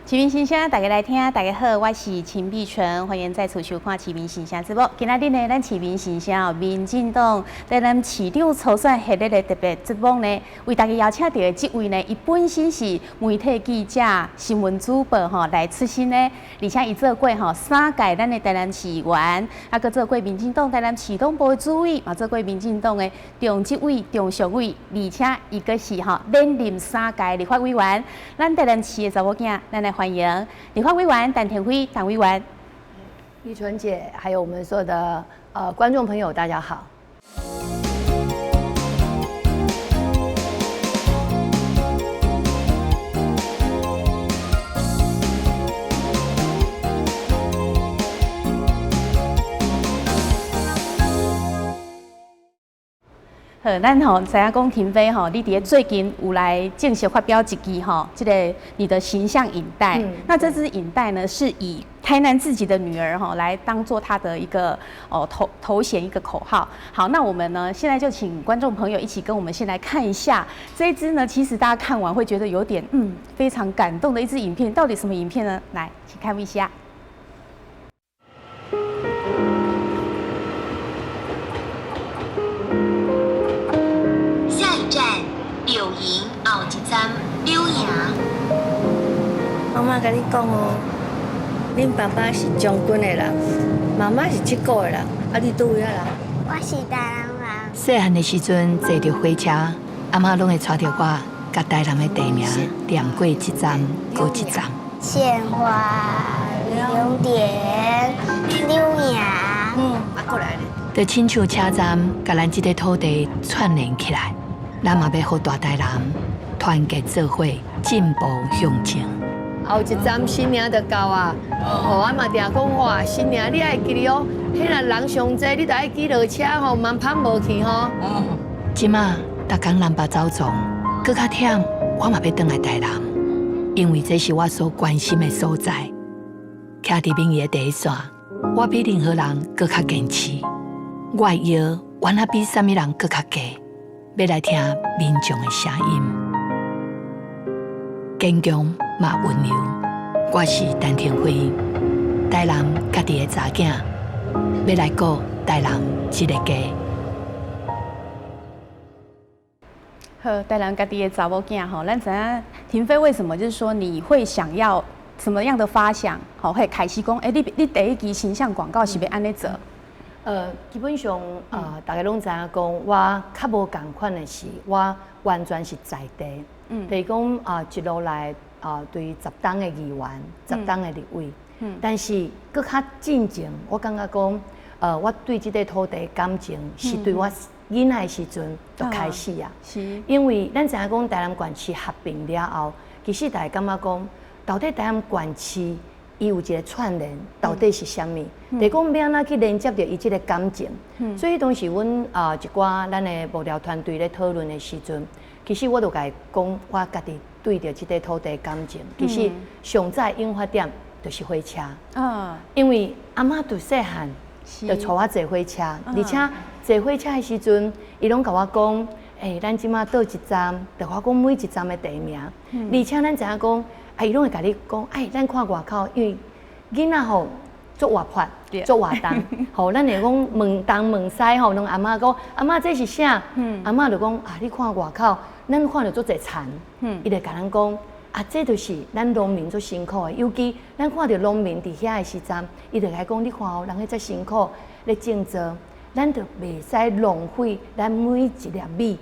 启明新声，大家来听，大家好，我是秦碧纯，欢迎再次收看《启明新声》直播。今仔日呢，咱启明新声哦，民进党在咱市长初选系列的特别节目呢，为大家邀请到的这位呢，伊本身是媒体记者、新闻主播吼来出身呢，而且伊做过吼3届咱的台南市议员，啊，佮做过民进党台南市党部的主委，嘛做过民进党的中执委、中常委，而且伊个是吼连任3届立法委员，咱台南市的查某囝，咱来。欢迎立法委员陈田辉，陈委员，玉纯姐，还有我们所有的观众朋友，大家好。好，咱吼知影讲婷飞吼，你伫最近有来正式发表一支吼，这个你的形象影带。那这支影带呢，是以台南自己的女儿吼来当做她的一个头衔一个口号。好，那我们呢现在就请观众朋友一起跟我们先来看一下这一支呢，其实大家看完会觉得有点非常感动的一支影片，到底什么影片呢？来，请看一下。柳营后一站柳营。妈妈甲你讲哦，恁爸爸是将军的人，妈妈是七股的人，啊，你拄位啊人？我是台南人。细汉的时阵坐着火车，阿妈拢会带着我，甲台南的地名念过一站过一站。县花、龙田、柳营。过来咧。就亲像车站，甲咱这个土地串联起来。咱嘛要和大台南团结做伙，进步向前。后一站新娘就到啊！哦，我嘛定讲哇，新娘你爱记哩哦，迄个人上济，你就爱记落车吼，慢跑无去吼。即马逐工南北走总，搁较忝，我嘛要转来台南，因为这是我所关心的所在。徛伫民意的第一线，我比任何人搁较坚持。我的腰原来比啥物人搁较低。要来听民众的声音，坚强嘛温柔。我是陈田辉，台南家己的查囝，要来顾台南这个家。好，台南家己的查某囝吼，咱知影婷飞为什么就是说你会想要什么样的发想，好，会开始讲，你第一支形象广告是要安尼做？基本上大家拢知影讲，我较无共款的是，我完全是在地，就是讲一路来对10党的议员、10党的立委，但是搁较进前，我感觉讲，我对这个土地感情是对我囡仔的时阵就开始啊，是，因因为咱知影讲台南县市合并了后，其实大家感觉讲，到底台南县市伊有一个串联，到底是啥物？就是讲要安怎去连接着伊即个感情。所以当时阮一寡咱的幕僚团队咧讨论的时阵，其实我就甲伊讲，我家己对着即个土地感情，其实上早引发点就是火车。因为阿嬷从细汉就带我坐火车，而且坐火车的时阵，伊拢甲我讲，咱即马倒一站，就我讲每一站的地名，而且咱知影讲。伊拢会甲你讲，咱看外口，因为囡仔吼做活泼，做活动，吼，咱会讲问东问西吼，拢阿嬷讲，阿嬷这是啥？阿嬷就讲你看外口，咱看到做侪田，伊就甲咱讲，这就是咱农民做辛苦的，尤其咱看到农民伫遐的时阵，伊就来讲，你看哦，人迄遮辛苦咧种植，咱就袂使浪费咱每一粒米。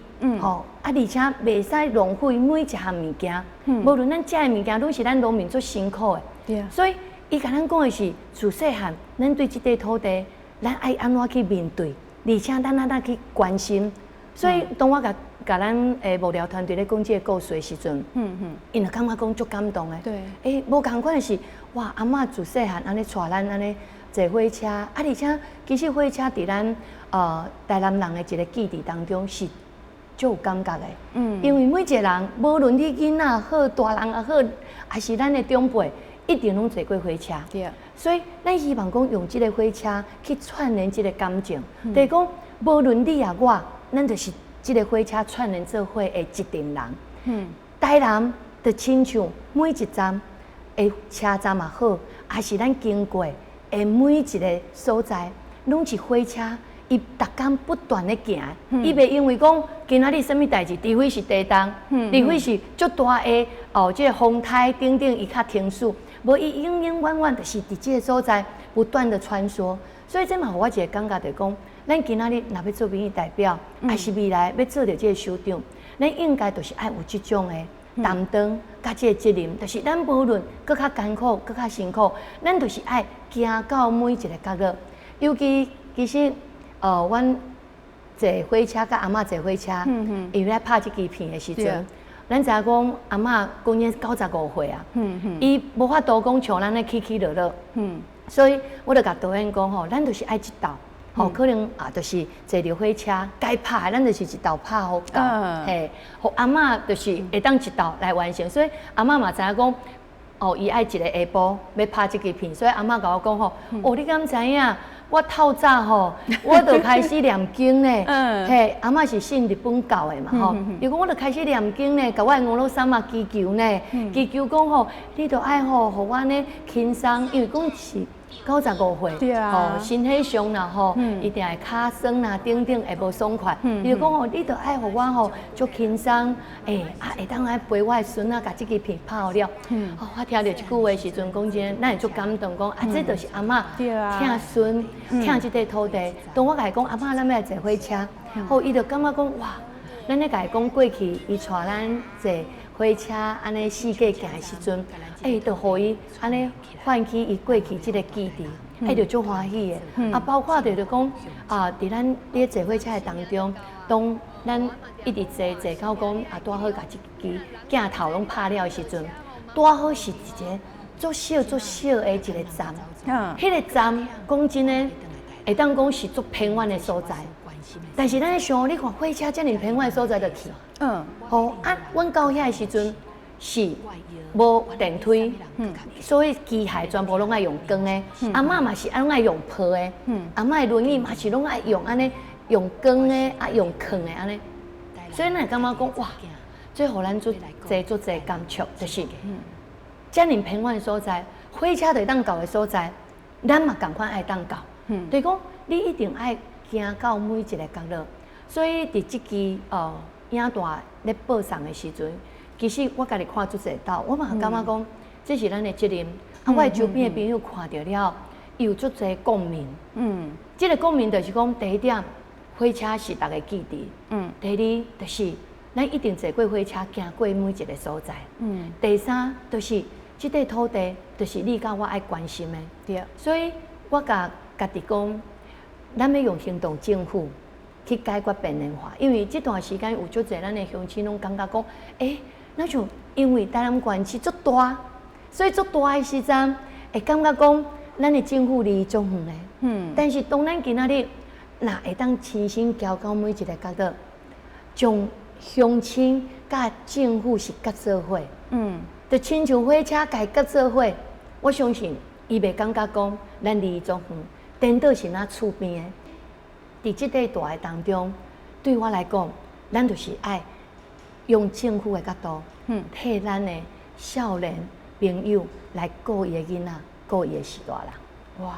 而且袂使浪费每一项物件，无论咱食的物件，拢是咱农民做辛苦的。所以，伊甲咱讲的是，自细汉，咱对这块土地，咱爱安怎去面对，而且咱安怎去关心。所以，当我甲咱幕僚团队咧讲这个故事的时阵，因就感觉讲足感动的。对，无共款的是，哇，阿嬷自细汉安尼带咱安尼坐火车，而且其实火车伫咱台南人的一个记忆当中是。就有感觉的，因为每一个人，无论你囡仔好、大人也好，还是咱的长辈，一定拢坐过火车。对，所以咱希望讲用这个火车去串联这个感情，就是讲无论你也我，咱就是这个火车串联做伙的一群人。台南的亲像每一站的车站嘛好，还是咱经过的每一个所在，拢是火车，伊逐天不断的行，伊袂因为讲今仔日什么代志，除非是地震，除非是足大的即个风台等等，伊较停止，无伊永永远远就是伫即个所在不断的穿梭，所以这嘛，我一个感觉就是讲，咱今仔日若要做民意代表，还是未来要做到即个首长，咱应该就是爱有即种的担当，甲即个责任，就是咱无论搁较艰苦，搁较辛苦，咱就是爱行到每一个角落。尤其实，阮坐火车甲阿嬷坐火车，伊咧拍即支片的时阵，咱知影讲阿嬷今年95岁啊，伊无法度讲像咱咧起起落落，所以我就甲导演讲吼，咱就是爱一道。可能就是坐着火车，该拍咱就是一道拍好到，嘿，互阿嬷就是会当一道来完成。所以阿嬷嘛知影讲，伊爱一个下晡要拍这支片，所以阿嬷甲我讲吼，你敢知影？我透早吼，我就开始念经呢。嘿，阿嬷是信日本教的嘛吼，伊讲我就开始念经呢，甲我的俄罗斯嘛祈求呢，祈求讲吼，你就爱吼，互我呢轻松，因为讲是。95岁，对啊，身体上啦吼，一定会骹酸啦，等等会无爽快。伊就讲吼，你着爱互我吼，足轻松，会当来陪我的孙仔，甲即支片拍好了。我听到即句话时阵，讲真，咱会足感动，讲这就是阿嬷疼孙，疼即块土地。当我甲伊讲阿嬷，咱要来坐火车，后伊就感觉讲哇，咱咧甲伊讲过去，伊带咱坐火车安尼四界行的时阵。就互伊安尼唤起伊过去即个记忆，就足欢喜的。包括就是讲伫咱咧坐火车的当中，当咱一直坐到讲拄好甲即支镜头拢拍了的时阵，拄好是一个足小的一个站。迄个站讲真诶，会当讲是足偏远的所在。但是咱咧想，你看火车遮尔偏远的所在就去。阮到遐的时阵是。无电梯，所以机械全部拢爱用钢的。阿嬷嘛是拢爱用抱的，阿嬷的轮椅嘛是拢爱用安尼用钢的，用扛的安尼。所以咱会感觉讲哇，最互咱做感触，就是遮尔偏远的所在，火车会当到的所在，咱嘛共款爱当到。就是讲你一定爱行到每一个角落。所以伫即支影带咧播送的时阵。其实我家己看足侪道，我嘛感觉讲，这是咱的责任。我的周边的朋友看到了，有足侪共鸣。这个共鸣就是讲，第一点，火车是大家记忆。第二，就是咱一定坐过火车，行过每一个所在。第三，就是这块土地，就是你甲我爱关心的。对。所以我家己讲，咱要用行动政府去解决边缘化，因为这段时间有足侪咱的乡亲拢感觉讲，那像因为台南县市足大，所以足大的时阵会感觉讲，咱的政府离足远的。但是当咱今仔日，若会当亲身交到每一个角落，将乡亲甲政府是结做伙，就亲像火车甲结做伙，我相信伊袂感觉讲咱离足远，颠倒是咱厝边的。伫即块大的当中，对我来讲，咱就是爱。用政府的角度，替咱的少年朋友来顾伊的囡仔，顾伊的时代人。哇，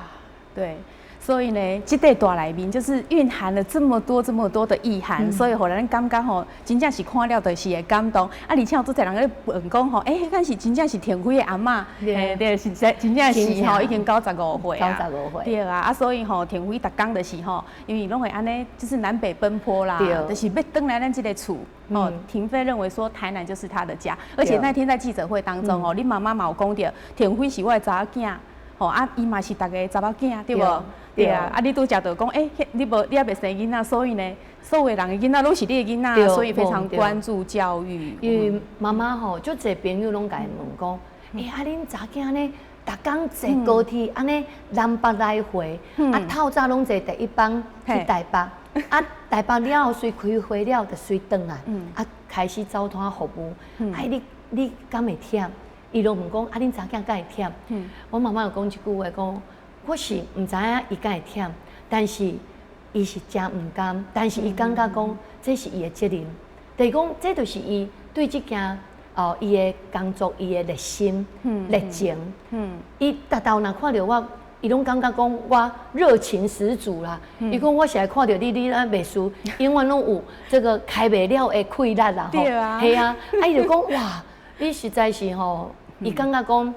对，所以呢，这块大内面就是蕴含了这么多的意涵，所以互咱感觉吼，真正是看了就是会感动。而且有足侪人咧问讲吼，迄敢是真正是田辉的阿嬷，对，是真正是吼已经95岁啊，95岁，对啊，所以吼田辉逐工就是吼，因为拢会安尼，就是南北奔波啦，就是要回来咱这个厝。廷飞认为说台南就是他的家，而且那天在记者会当中你妈妈嘛有讲到，田辉是我的查某囝，伊嘛是大家查某囝，对无？对啊，你拄则就讲，你还袂生囡仔，所以呢，所有人的囡仔拢是你的囡仔，所以非常关注教育。因为妈妈吼，足侪朋友拢甲伊问讲，恁查囝呢？逐工坐高铁，安尼南北来回，透早拢坐第一班去台北，台北了后随开会了，就随转来，开始走摊服务。你敢会忝？伊就问讲，恁查囝敢会忝？我妈妈有讲一句话，讲我是毋知影伊敢会忝，但是伊是真毋甘，但是伊感觉讲这是伊的责任，就是讲这就是伊对这件伊的工作，伊的热心、热情，伊达到若看到我，伊拢感觉讲我热情十足啦。伊讲我是来看到你啊秘书，永远拢有这个开袂了的气力啦，对啊，系啊，伊就讲哇，你实在是吼，伊感觉讲，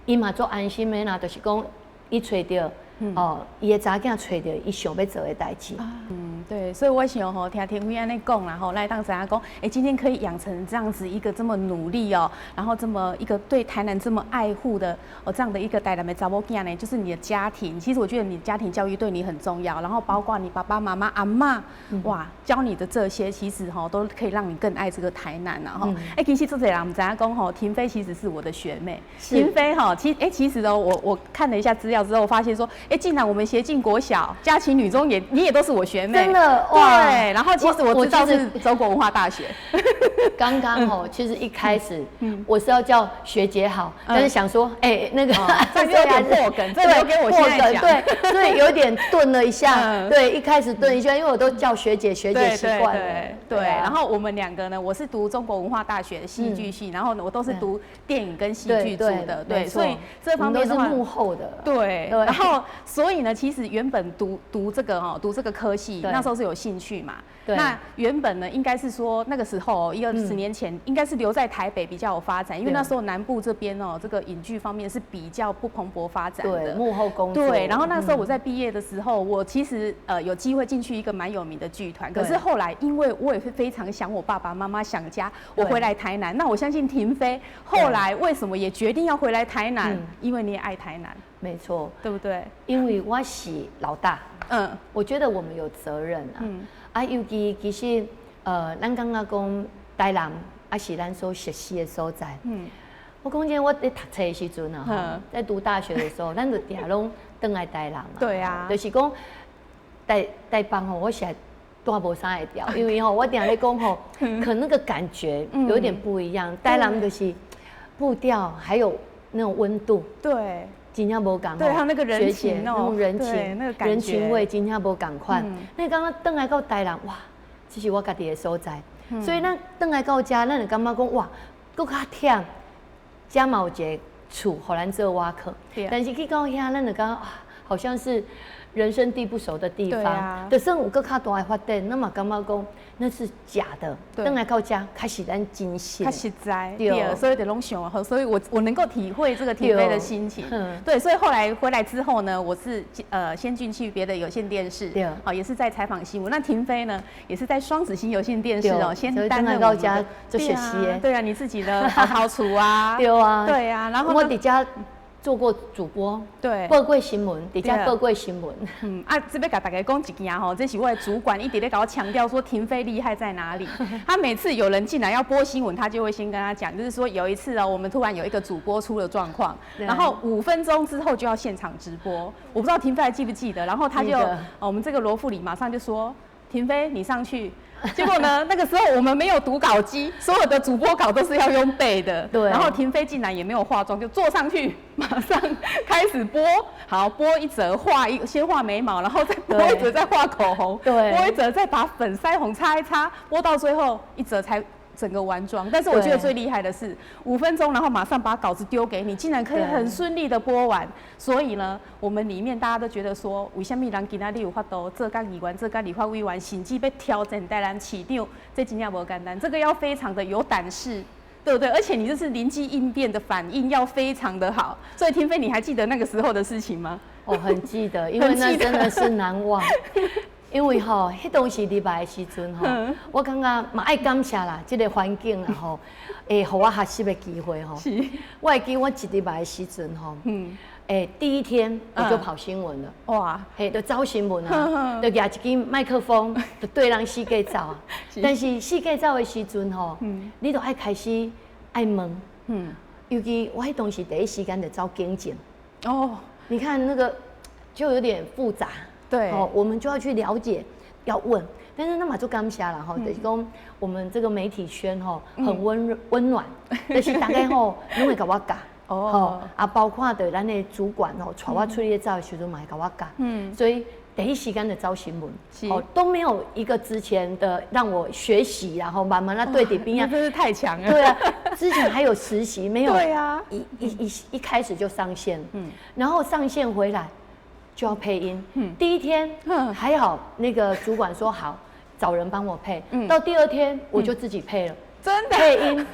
伊嘛做安心的啦，就是讲伊找到。伊的查囝找到伊想要做的代志。对，所以我想吼，听天辉安尼讲啦吼，来当知影讲，今天可以养成这样子一个这么努力哦，然后这么一个对台南这么爱护的这样的一个台南的查某囝呢，就是你的家庭。其实我觉得你家庭教育对你很重要，然后包括你爸爸妈妈、阿嬷，哇，教你的这些，其实吼都可以让你更爱这个台南啊吼。其实做这人唔知影讲吼，婷飞其实是我的学妹。婷飞哈，其实哦，我看了一下资料之后，发现说，竟然我们协进国小、佳琪女中你也都是我学妹，真的哇！对，然后其实我知道是中国文化大学。刚刚哦，其实一开始我是要叫学姐好，但是想说，那个这有点破梗，这留给我现在讲。对，所以有点顿了一下。对，一开始顿一下，因为我都叫学姐习惯了。对，然后我们两个呢，我是读中国文化大学的戏剧系，然后呢，我都是读电影跟戏剧组的，对，所以这方面都是幕后的。对，然后所以呢，其实原本读这个科系，那时候是有兴趣嘛。那原本呢，应该是说那个时候10年前，应该是留在台北比较有发展，因为那时候南部这边这个影剧方面是比较不蓬勃发展的。对，幕后工作。对，然后那时候我在毕业的时候，我其实有机会进去一个蛮有名的剧团，可是后来因为我也是非常想我爸爸妈妈想家，我回来台南。那我相信婷飞后来为什么也决定要回来台南？因为你也爱台南。没错，对不对？因为我是老大，我觉得我们有责任啊，尤其实咱刚刚讲台南，是咱所熟悉的所在，我讲真，我在读册的时阵啊，在读大学的时候，咱就定拢回来台南嘛，对啊，就是讲台北吼，我实在带无啥会调，因为我定咧讲吼，可那个感觉有一点不一样，台南就是步调还有那种温度，对。真正无共，对，还有那个人情那种人情，那个感觉，人情味真正无共款。那刚刚回来到台南，哇，这是我家己的所在，所以咱回来到家，咱就感觉讲哇，搁较忝，家嘛有一个厝，互咱做瓦课。但是去到遐，咱就感觉啊，好像是人生地不熟的地方，就算有搁较大的发展，那么感觉讲那是假的。回来到家，开始咱真实，较实在，对，所以得拢想好，所以我能够体会这个婷飞的心情。对，所以后来回来之后呢，我是先进去别的有线电视，也是在采访新闻。那婷飞呢，也是在双子星有线电视先担任到家做学习。对啊，你自己的好厨啊，对啊，对啊，然后我伫家做过主播，对，报过新闻，伫家报过新闻。这边甲大家讲一件吼，这是我的主管一直在跟我强调说婷飞厉害在哪里。他每次有人进来要播新闻，他就会先跟他讲，就是说有一次我们突然有一个主播出了状况，然后5分钟之后就要现场直播。我不知道婷飞还记不记得，然后他就我们这个罗副理马上就说，婷飞你上去。结果呢？那个时候我们没有读稿机，所有的主播稿都是要用背的。对。然后婷飞进来也没有化妆，就坐上去，马上开始播。好，播一则先画眉毛，然后再播一则再画口红。对。播一则再把粉腮红擦一擦，播到最后一则才整个完妆。但是我觉得最厉害的是5分钟，然后马上把稿子丢给你，竟然可以很顺利的播完。所以呢，我们里面大家都觉得说，为什么人今仔日有法度做到议员、做到立法委员，甚至要挑战台南市长，这真正无简单，这个要非常的有胆识，对不对？而且你就是灵机应变的反应要非常的好。所以婷飞，你还记得那个时候的事情吗？很记得，因为那真的是难忘。因为迄当时入来的时阵我感觉嘛爱感谢啦，这个环境啦会互我学习的机会我会记我一入来的时阵第一天我就跑新闻了，哇，就走新闻就拿一支麦克风，就对人四界走啊。但是四界走的时阵你就爱开始爱问，尤其我迄当时第一时间就走警警你看那个就有点复杂。对，我们就要去了解，要问，但是那嘛就感谢啦就是讲我们这个媒体圈很温暖，但是大概拢会甲我教，包括对咱的主管带我出去走的时候嘛会甲我教，所以第一时间就找新闻，都没有一个之前的让我学习，然后慢慢对比边啊，真是太强了。对啊，之前还有实习，没有对啊，一开始就上线，然后上线回来就要配音，第一天还好，那个主管说好，找人帮我配，到第二天我就自己配了。真的配音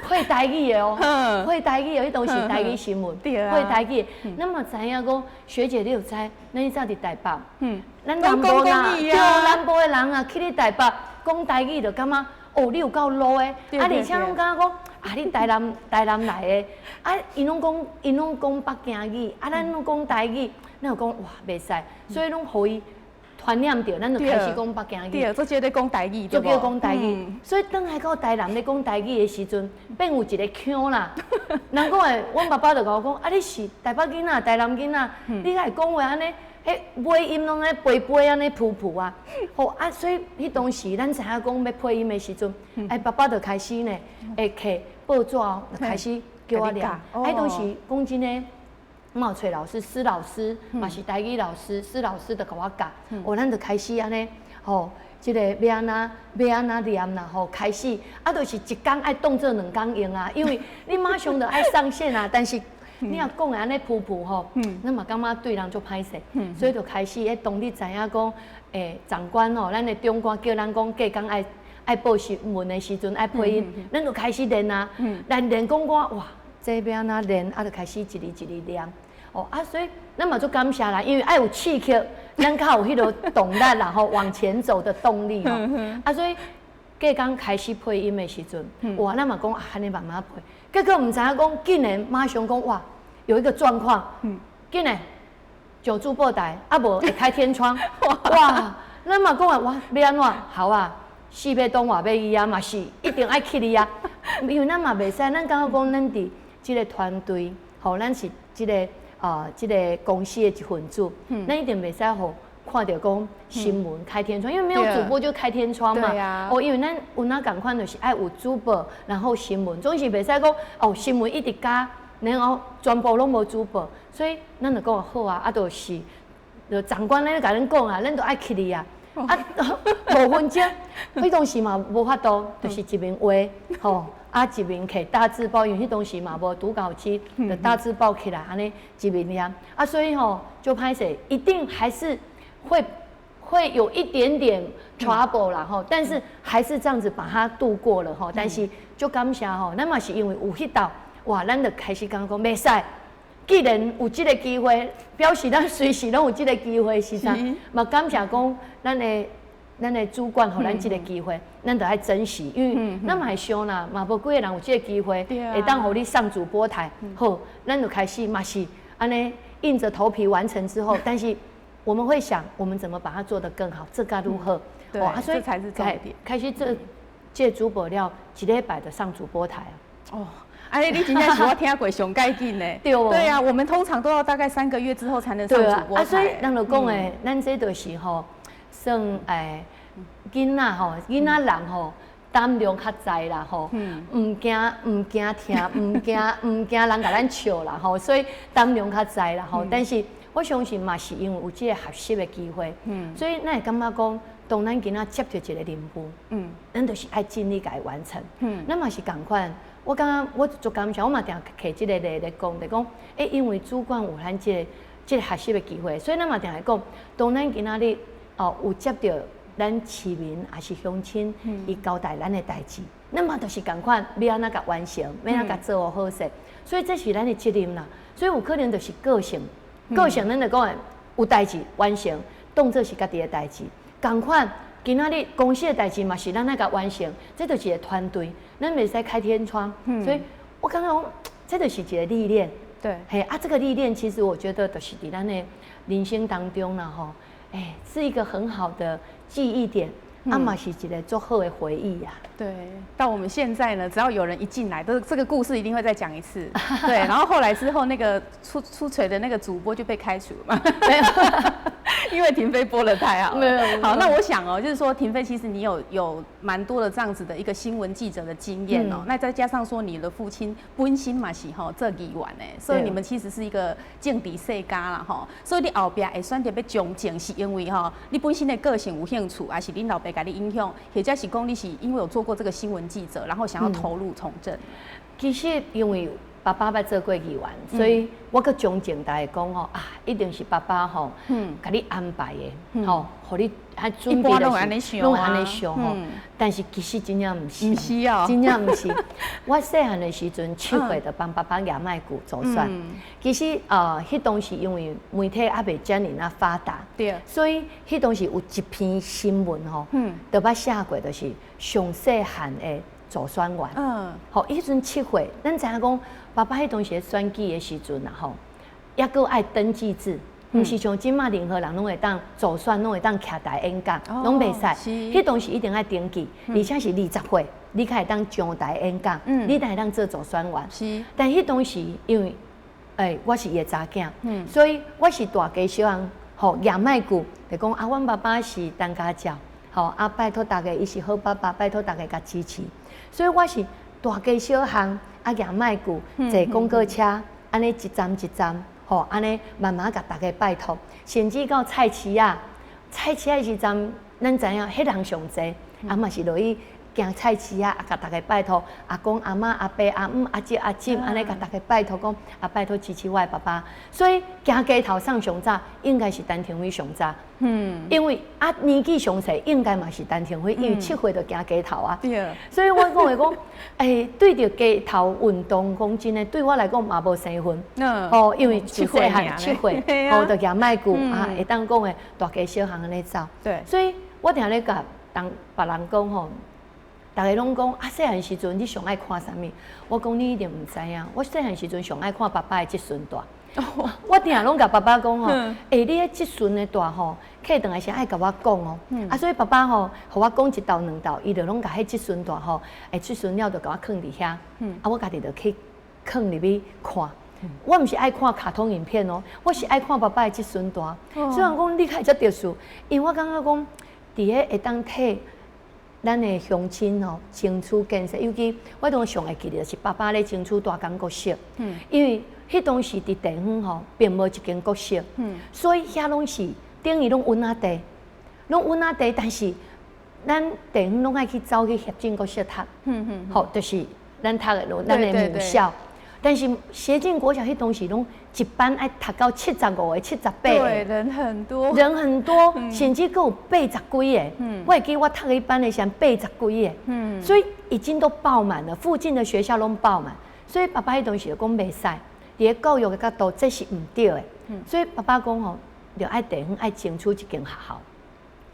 会台语的哦，会台语的，迄都是台语新闻，会台语。那么知影讲，学姐你有知，咱以前伫台北，咱南部啦，对，南部的人啊，去你台北讲台语就感觉，哦，你有够 low 的，而且拢感觉讲，啊，你台南来的，啊，因拢讲北京语，啊，咱拢讲台语，咱就讲哇，袂使，所以拢互伊。传染着，咱就开始讲北京语。对，做这咧讲台语，做叫讲台语。所以等来到台南咧讲台语的时阵，变有一个腔啦。人讲诶，阮爸爸就甲我讲，啊，你是台北囡仔、台南囡仔，你来讲话安尼，迄尾音拢咧飞飞安尼噗噗啊。好啊，所以迄当时咱知影讲要配音的时阵，哎，爸爸就开始呢，会摕报纸哦，就开始叫我念。哎，当时讲真诶。冒翠老师、施老师，嘛是台语老师，施老师就甲我教，咱就开始安尼，吼，即个要安那念啦，吼，开始，啊，就是一工爱当做2工用啊，因为你马上就爱上线啊，但是你若讲的安尼噗噗吼，咱嘛感觉对人就歹势，所以就开始，当你知影讲，长官哦，咱的长官叫咱讲，隔工爱报新闻的时阵爱配音，咱就开始练啊，练讲我哇。这边啊练，啊就开始一字念，哦啊，所以咱嘛就感谢啦，因为爱有刺激，咱较有迄个动力啦，吼往前走的动力吼，啊所以隔刚开始配音的时阵，哇，咱嘛讲啊，安尼慢慢配，结果唔知影讲，竟然马上讲哇，有一个状况，竟然9主播台啊无会开天窗，哇，咱嘛讲啊，哇要安怎好啊？四要东话要伊啊，嘛是一定爱去你啊，因为咱嘛袂使，咱感觉讲咱伫。这个团队，吼，咱是这个这个公司的一份子，咱一定袂使吼看到讲新闻开天窗，因为没有主播就开天窗嘛。哦，因为咱有哪共款就是爱有主播，然后新闻，总是袂使讲哦新闻一直加，然后全部拢无主播，所以咱就讲好啊，啊，就是长官咧甲咱讲啊，咱就爱去你啊。啊，5分钟，迄当时嘛无法度，就是一面话，吼。啊，一面摕大字报，因为迄当时嘛无读稿机，就大字报起来，安尼一面念。啊，所以吼就歹势，一定还是会有一点点 trouble 啦吼，但是还是这样子把它度过了吼。但是就感谢吼，咱嘛是因为有迄道，哇，咱就开始讲袂使，既然有即个机会，表示咱随时拢有即个机会，是啥？嘛感谢讲咱的主管互咱即个机会，咱就爱珍惜，因为咱嘛系想啦，嘛无几个人有即个机会，会当互你上主播台，好，咱就开始嘛是安尼硬着头皮完成之后，但是我们会想，我们怎么把它做得更好，这该如何？对，所以才是重点。开始这主播了一礼拜的上主播台啊。哦。哎，你今天是我听过上介紧呢？对啊，我们通常都要大概3个月之后才能上主播台。所以人就讲诶，咱这就是吼。算囡仔吼，囡仔人吼胆量较在啦吼，唔惊听，唔惊人甲咱笑啦吼，所以胆量较在啦吼。但是我相信嘛是因为有即个学习的机会，所以咱会感觉讲，当咱囡仔接着一个任务，咱就是爱尽力甲伊完成。咱嘛是共款，我感觉我就感谢，我嘛定摕即个例来讲，就讲，因为主管有咱即个学习的机会，所以咱嘛定来讲，当咱囡仔哩。哦，有接到咱市民还是乡亲，伊交代咱的代志，那么就是共款要安怎甲完成，要安怎甲做好势，所以这是咱的责任啦。所以有可能就是个性，咱就讲有代志完成，当做是家己的代志。共款今仔日公司的代志嘛是咱来甲完成，这就是一个团队，咱袂使开天窗。所以我刚刚这就是一个历练。对，嘿啊，这个历练其实我觉得就是伫咱的人生当中啦吼。是一个很好的记忆点，嘛是一个足好的回忆呀。对，到我们现在呢，只要有人一进来，这个故事一定会再讲一次。对，然后后来之后，那个出锤的那个主播就被开除了嘛。没有，因为婷飞播了太好。没有。好，那我想哦，就是说婷飞其实你有蛮多的这样子的一个新闻记者的经验哦。那再加上说你的父亲本身嘛是吼做议员的，所以你们其实是一个政治世家啦吼。所以你后边会选择要从政，是因为吼你本身的个性有兴趣，还是恁老爸给你影响，或者是讲你是因为有做过这个新闻记者，然后想要投入从政？其实因为爸爸捌做过议员，所以我佮忠诚大家讲吼啊，一定是爸爸吼，甲你安排的，吼，互你还准备的是，拢安尼想吼。但是其实真正毋是，真正毋是。我细汉的时阵，7岁就帮爸爸牙麦骨走算。其实迄当时因为媒体还袂遮尔发达，对，所以迄当时有一篇新闻吼，就捌写过，就是上细汉的助选员。吼，迄阵7岁，咱知影讲。爸爸迄当时选举的时阵啊吼，抑阁爱登记制，毋是像即马任何人拢会当助选，拢会当徛台演讲，拢袂使。迄当时一定爱登记，而且是20岁，你才会当上台演讲，你才会当做助选员。是，但迄当时因为我是伊的查囝，所以我是大家小人，吼亚麦句就讲啊，阮爸爸是当家教，吼啊拜托大家，伊是好爸爸，拜托大家甲支持，所以我是大家小项。啊，亚麦句坐公交车，安尼一站一站，吼，安尼慢慢甲大家拜托，甚至到菜市啊，菜市的时阵，咱知影迄人上济，啊嘛是落去行菜市啊，甲大家拜托，阿公阿妈阿伯阿姆阿姐阿婶，安尼甲大家拜托讲，啊拜托支持我的爸爸，所以行街头上上早，应该是陈廷辉上早。因为年纪上细，应该嘛是陈廷辉，因为7岁就行街头啊。对。所以我讲会讲，对着街头运动，讲真诶，对我来讲嘛无生分。哦，因为7岁汉7岁，哦，就行麦句啊，会当讲诶，大街小巷安尼走。对。所以我定咧甲别人讲吼，大家拢讲啊，细汉时阵你上爱看啥物？我讲你一定毋知影，我细汉时阵上爱看爸爸诶即孙大。我定下拢甲爸爸讲吼，你迄即阵的大吼，客顿来是爱甲我讲哦。所以爸爸吼，互我讲1道2道，伊就拢甲迄即阵大吼，即阵了就甲我囥伫遐。我家己就去囥入去看。我毋是爱看卡通影片哦，我是爱看爸爸的即阵大。虽然讲你较遮特殊，因为我感觉讲，伫个会当替咱的乡亲吼争取建设，尤其我当上会记得是爸爸咧争取大港国小。因为迄当时伫地方吼，并无一间国小，所以遐拢是等于拢稳仔地，但是咱地方拢爱去走去协进国小读，吼，就是咱读的咱的母校。但是协进国小迄当时拢一班爱读到75个、78个，对，人很多，甚至佫有80几个。我会记我读一班的是80几个，所以已经都爆满了，附近的学校拢爆满，所以爸爸迄当时就讲袂使。伫教育的角度，这是毋对的，所以爸爸讲吼，就爱地方爱争取一间学校，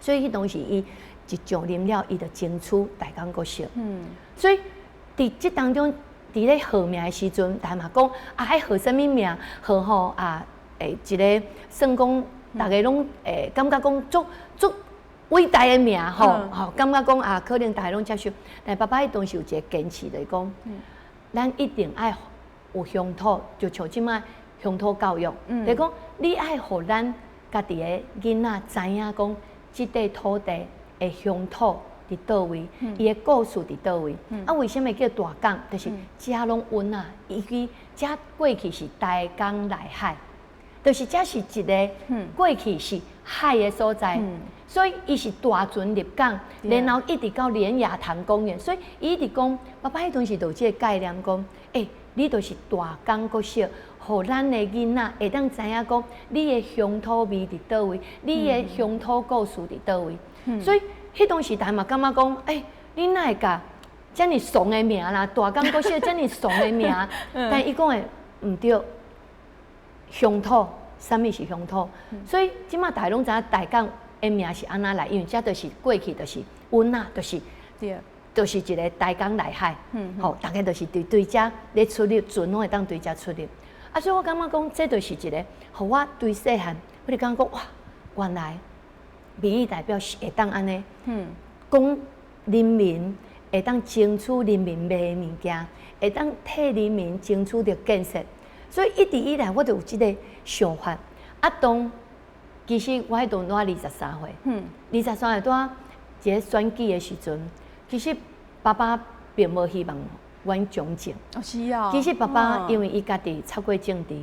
所以迄当时伊一上任了，伊就争取大港国小。所以伫即当中，伫咧号名的时阵，大家嘛讲啊，爱号什么名？号吼啊，一个算讲，大家拢感觉讲足伟大的名吼，感觉讲啊，可能大家拢接受。但爸爸迄当时有一个坚持，就是讲，咱一定爱。有乡土，就像即摆乡土教育，就是讲你爱互咱家己的囡仔知影讲，即块土地的乡土伫倒位，伊的故事伫倒位。为什么叫大港？就是遮拢稳啊，伊遮过去是大港内海，就是遮是一个过去是海的所在，所以伊是大船入港，然后一直到莲雅潭公园，所以伊一直讲，爸爸迄阵时就有即个概念讲，你就是大港国小，互咱的囡仔会当知影讲，你的乡土味伫倒位，你的乡土故事伫倒位。所以迄当时大家嘛感觉讲，你哪会甲遮尔怂的名啦，大港国小遮尔怂的名，但伊讲的毋对，乡土，啥物是乡土？所以即马大家拢知影大港的名是安那来，因为遮就是过去就是稳啊，就是对。就是一个大港内海，吼，大家就是对遮咧出入，船拢会当对遮出入。所以我感觉讲，这就是一个，互我对细汉，我就感觉讲，哇，原来民意代表是会当安尼，讲人民会当争取人民买的物件，会当替人民争取着建设。所以一直以来，我就有即个想法。其实我迄阵拄23岁，23岁拄一个选举的时阵。其实爸爸并无希望阮从政。是啊。其实爸爸因为伊家己插过政治，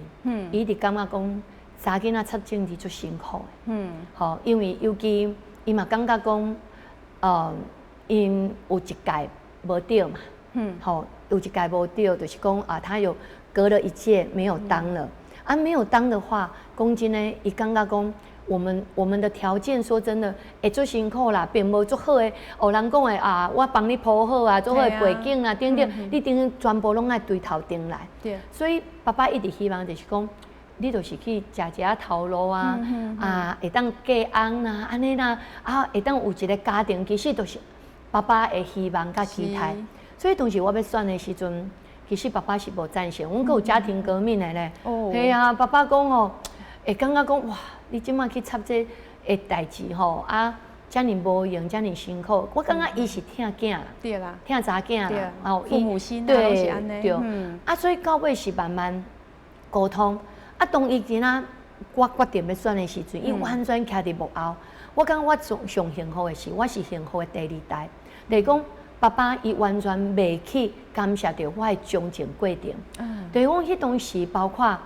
伊直感觉讲查囡仔插政治足辛苦的。因为尤其伊嘛感觉讲，因有一届无对嘛，好，有一届无对，就是讲啊，他有隔了一届没有当了，没有当的话，讲真呢，伊感觉讲。我们的条件说真的，会做辛苦啦，并无做好诶。哦，人讲诶啊，我帮你铺好啊，做好背景啊，等等，你等全部拢爱对头顶来。对。所以爸爸一直希望就是讲，你就是去食头路啊，会当嫁翁啦，安尼啦，会当有一个家庭，其实都是爸爸的希望甲期待。所以当时我要选的时阵，其实爸爸是无赞成，我们有家庭革命的咧。哦。对啊，爸爸讲哦，会感觉讲哇。你即马去插这个代志吼遮尔无用，遮尔辛苦，我感觉伊是疼囝啦，对啦，疼查囝啦，父母心对是安尼，对，所以到尾是慢慢沟通，当伊今仔我决定要选的时阵，伊完全徛伫幕后，我感觉我上幸福的是，我是幸福的第二代，就是讲爸爸伊完全袂去感谢着我的忠情过程，就是讲迄当时包括。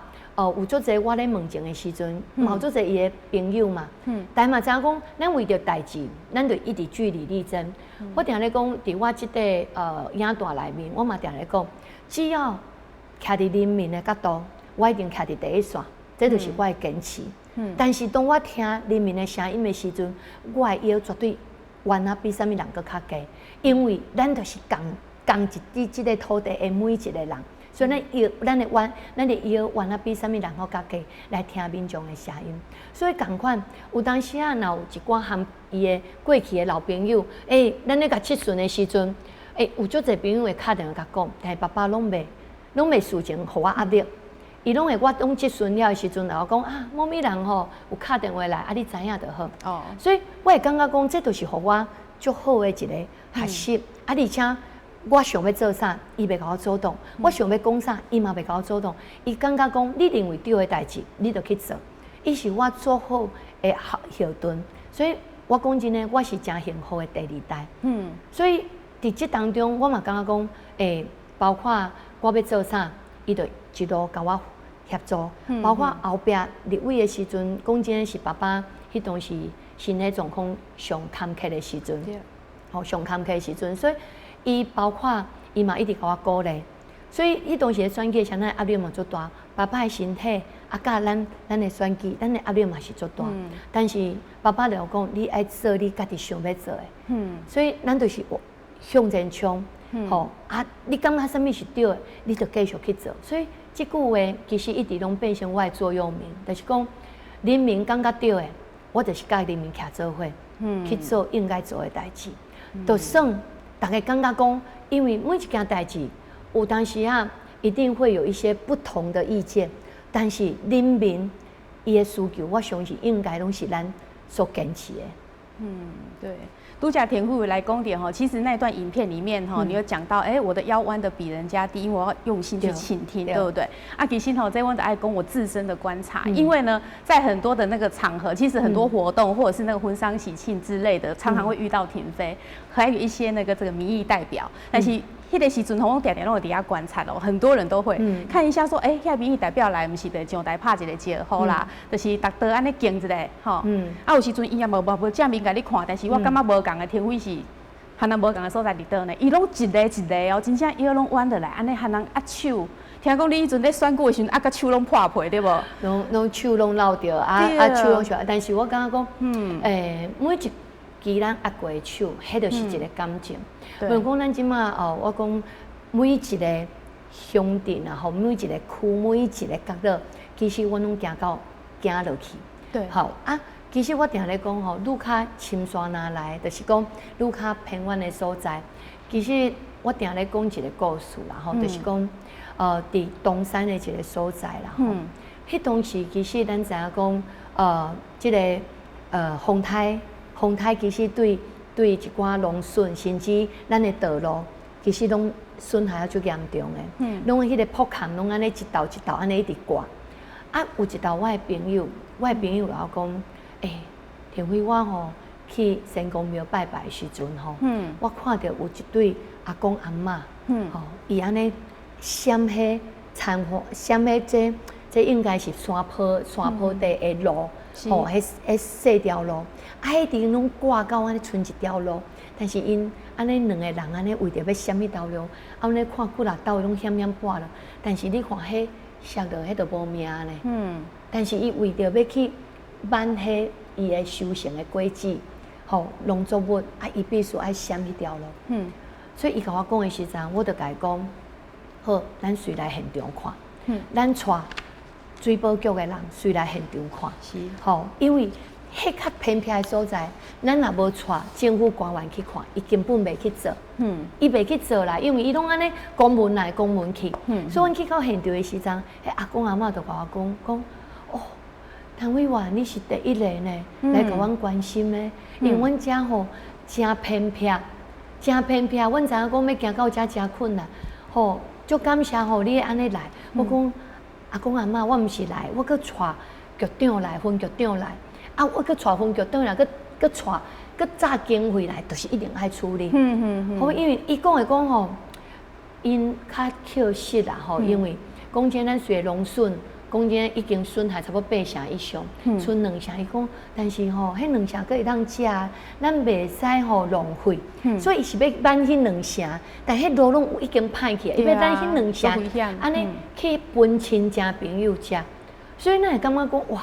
有足侪我咧问情的时阵，有足侪伊的朋友嘛，但嘛知影讲，咱为着代志，咱就一直据理力争。我定咧讲，伫我即个影带内面，我嘛定咧讲，只要徛伫人民的角度，我一定徛伫第一线，这就是我的坚持。但是当我听人民的声音的时阵，我的腰绝对原啊比啥物人搁较低，因为咱就是共一即个土地的每一个人。所以咱的腰原来比啥物人好较低来听民众的声音，所以共款有当时若有一寡含伊的过去的老朋友，咱咧甲七顺的时阵，有足侪朋友会敲电话甲讲，但是爸爸拢袂事情互我压力，伊拢会我当七顺了的时阵，然后讲某咪人吼有敲电话来，你知影就好。哦，所以我会感觉讲，这就是互我足好的一个学习，而且。我想要做啥，伊袂甲我主动；我想要讲啥，伊嘛袂甲我主动。伊感觉讲，你认为对的代志，你就去做。伊是我做好的后盾，所以我讲真诶，我是真幸福的第二代。所以伫这当中，我嘛感觉讲，包括我要做啥，伊就一路甲我协助。包括后壁立委的时阵，讲真诶是爸爸迄当时身体状况上坎坷的时阵，上坎坷的时阵，所以。伊包括伊嘛一直甲我鼓励，所以迄当时的选举，相当压力嘛足大。爸爸的身体，甲咱的选举，咱的压力嘛是足大。但是爸爸就讲，你爱做你家己想要做的。所以咱就是向前冲，你感觉啥物是对的，你就继续去做。所以这句话其实一直拢变成我的座右铭，就是讲人民感觉对的，我就是甲人民徛做伙，去做应该做的代志，就算。大家感觉讲，因为每一件代志，有当时一定会有一些不同的意见，但是人民伊的需求，我相信应该拢是咱所坚持的。对。都假田慧来讲点其实那段影片里面你有讲到，我的腰弯的比人家低，因为我要用心去倾听，对不对？其实这我的爱讲我自身的观察，因为呢，在很多的那个场合，其实很多活动或者是那个婚丧喜庆之类的，常常会遇到停飞，还有一些那个这个民意代表，但是。迄个时阵，我常常拢伫遐观察很多人都会看一下说，遐民意代表来，毋是得上台拍一个招呼啦，就是逐道安尼敬一下，有时阵伊也无正面甲你看，但是我感觉无共的天位是，含人无共的所在伫倒呢，伊拢一个一个真正腰拢弯落来，安尼含人握手。听讲你迄阵咧选举的时阵，甲手拢破皮，对无？拢手拢落着，手拢出来，但是我感觉讲，每一支咱握过的手，迄就是一个感情。比如讲，咱即马我讲每一个乡镇啊，每一个区，每一个角落，其实我拢行落去。对，好其实我定咧讲愈较深山哪来，就是讲愈较偏远的所在。其实我定咧讲一个故事啦，就是讲伫东山的一个所在啦，迄当时其实咱知影讲即个风台其实对一寡农村，甚至咱的道路，其实拢损害足严重的。拢迄个破坎，拢安尼一道一道安尼一直挂。有一道我的朋友老讲，田辉我去神公庙拜拜的时阵我看到有一对阿公阿嬷，伊安尼闪迄残花，闪迄这这应该是山坡地的路，吼，迄细条路，迄阵拢挂到安尼剩一条路，但是因安尼两个人安尼为着要闪迄条路，安尼看几6道拢险险跋了，但是你看迄摔落迄都无命呢。但是伊为着要去挽迄伊的修行的轨迹，吼，农作物伊必须爱闪迄条路。所以伊甲我讲的时阵，我就甲伊讲，好，咱随来现场看，咱带水保局的人随来现场看，吼，因为迄较偏僻的所在，咱若无带政府官员去看，伊根本袂去做，伊袂去做啦，因为伊拢安尼公文来公文去，所以阮去到现场的时阵，迄阿公阿嬷就甲我讲，哦，谭委员你是第一个呢，来甲阮关心的，因为阮遮吼真偏僻，阮知影讲要行到遮真困难，吼，足感谢吼你安尼来，我讲。阿公阿嬷，我毋是来，我搁带局长来，分局长来，我搁带分局长来，搁炸经费来，就是一定爱处理。好，因为伊讲吼，因较扣实啦吼，因为讲真咱虽然农损，讲真已经损害差不多8成以上，剩2成。伊讲，但是吼，迄2成搁会当食，咱袂使吼浪费。所以伊是要挽迄2成，但迄路拢已经歹去，伊要挽迄2成，安尼去分亲戚朋友食。所以咱会感觉讲哇，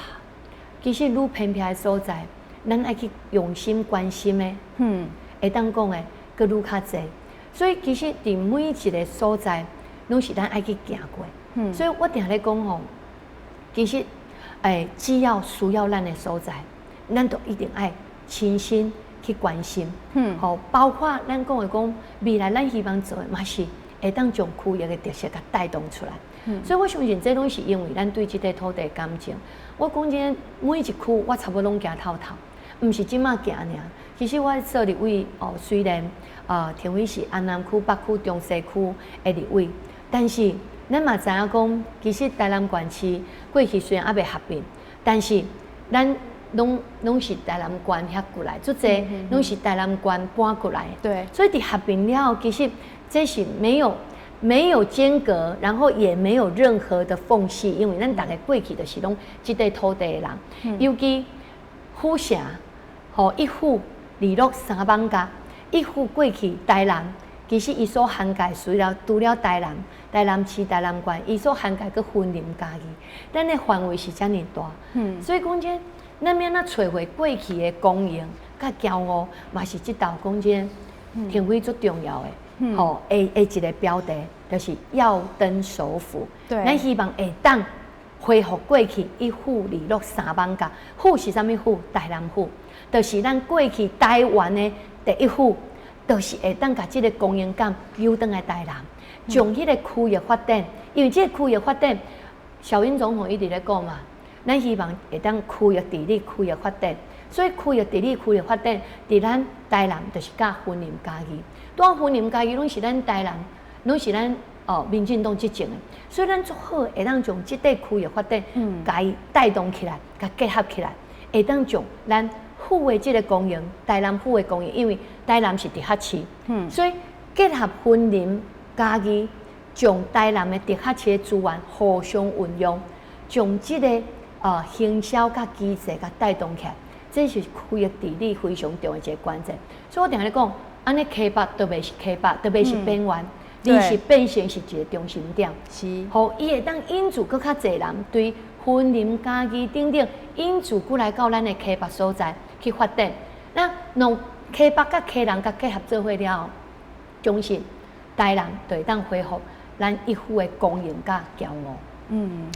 其实愈偏僻的所在，咱爱去用心关心的，会当讲的，搁愈较济。所以其实伫每一个所在，拢是咱爱去行过。所以我定咧讲吼。其实，只要需要咱的所在，咱都一定爱亲身去关心。好，包括咱讲的讲，未来咱希望做的嘛是会当将区域的特色甲带动出来。所以我相信这拢是因为咱对这块土地感情。我讲真，每一区我差不多拢行透透，毋是即马行尔。其实我做立委虽然田委是安南区、北区、中西区的立委，但是。咱嘛知影讲，其实台南县市过去虽然还袂合并，但是咱拢是台南县遐过来，足济拢是台南县搬过来。对，所以伫合并了后，其实这是没有间隔，然后也没有任何的缝隙，因为咱大家过去就是拢即块土地的人，尤其府城吼一府二鹿3艋舺，一府过去台南。其实伊所涵盖除了台南市、台南县，伊所涵盖个分林家己，咱的范围是遮尔大，所以讲真，咱要哪找回过去的公营甲骄傲，嘛是即道讲真，挺非最重要的，吼，一个标的，就是要登首府，咱希望会当恢复过去一府二鹿3艋舺，府是啥物府？台南府，就是咱过去台湾的第一府。就是会当甲即个公营感扭转来台南，将迄个区域发展，因为即个区域发展，小英总统一直咧讲嘛，咱希望会当区域治理、区域发展，所以区域治理、区域发展，伫咱台南就是甲分林家己，当分林家己拢是咱台南，拢是咱民进党执政的，所以咱做好会当将即块区域发展，甲伊带动起来，甲结合起来，会当将咱。府的这个公营，台南府的公营，因为台南是直辖市，所以结合分林家己，将台南的直辖市的资源互相运用，将这个行销甲机制甲带动起来，这是区域治理非常重要一个关键。所以我定咧讲，安尼溪北特别是溪北，特别是边缘，你是变成是一个中心点，是，好，伊会当引住更较侪人对分林家己等等引住过来到咱的溪北所在。去发展，那让溪北甲溪南甲结合做伙了后，相信台南就会当恢复咱一府的公营甲骄傲。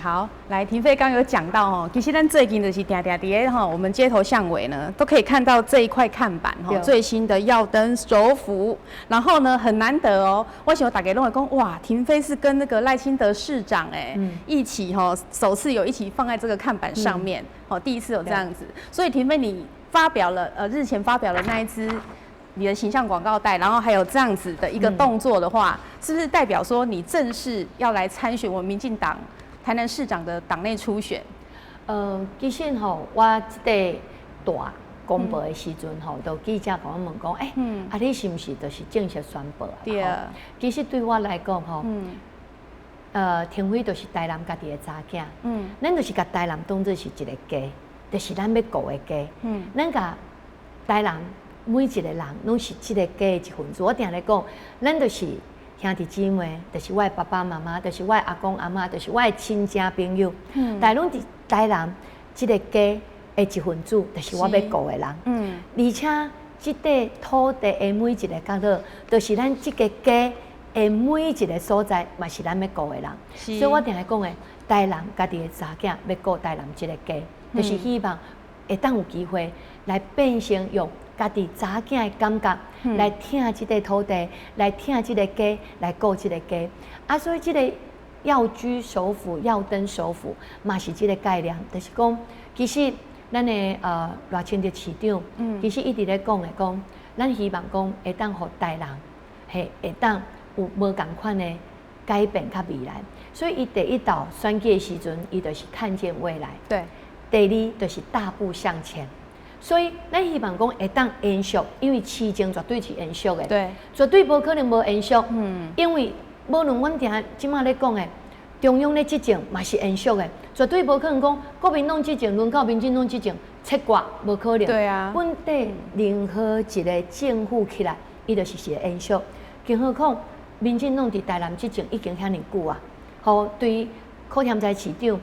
好，来，廷飞刚有讲到哦，其实咱最近就是定伫我们街头巷尾呢，都可以看到这一块看板最新的耀登首府，然后呢很难得哦，我想大家拢会讲哇，廷飞是跟那个赖清德市长一起首次有一起放在这个看板上面，第一次有这样子，所以廷飞你发表了日前发表了那一支你的形象广告带，然后还有这样子的一个动作的话，是不是代表说你正式要来参选我们民进党台南市长的党内初选？其实我这个大公布的时阵就记者跟我问讲，你是不是就是正式宣布啊？对。其实对我来讲廷辉就是台南家己的查囝，咱就是甲台南当作是一个家，就是咱要顾的家，咱甲台南每一个人拢是这个家的一份子。我定咧讲，咱就是兄弟姊妹，就是我的爸爸妈妈，就是我的阿公阿妈，就是我的亲戚朋友，但拢伫台南这个家的一份子，就是我要顾的人。而且这块土地的每一个角落，就是咱这个家的每一个所在，嘛是咱要顾的人。所以我定来讲的，台南家己的查囝要顾台南这个家，就是希望会当有机会来变成用家己查囝的感觉，来听这块土地，来听这个家，来顾这个家。啊，所以这个要居首府、要登首府，嘛是这个概念，就是讲，其实。咱的赖清德市长，其实一直咧讲讲，咱希望讲会当互台人，会当有无共款的改变较未来。所以伊第一道选举的时阵，伊就是看见未来。对。第二就是大步向前。所以咱希望讲会当延续，因为市政绝对是延续的。对。绝对无可能无延续。因为无论阮定即马咧讲的。中央的执政嘛是延续的，绝对无可能讲国民党执政轮到民进党执政切割，无可能。对啊，本地任何一个政府起来，伊就是个延续。更何况民进党伫台南执政已经遐尼久啊，好对柯添在市长、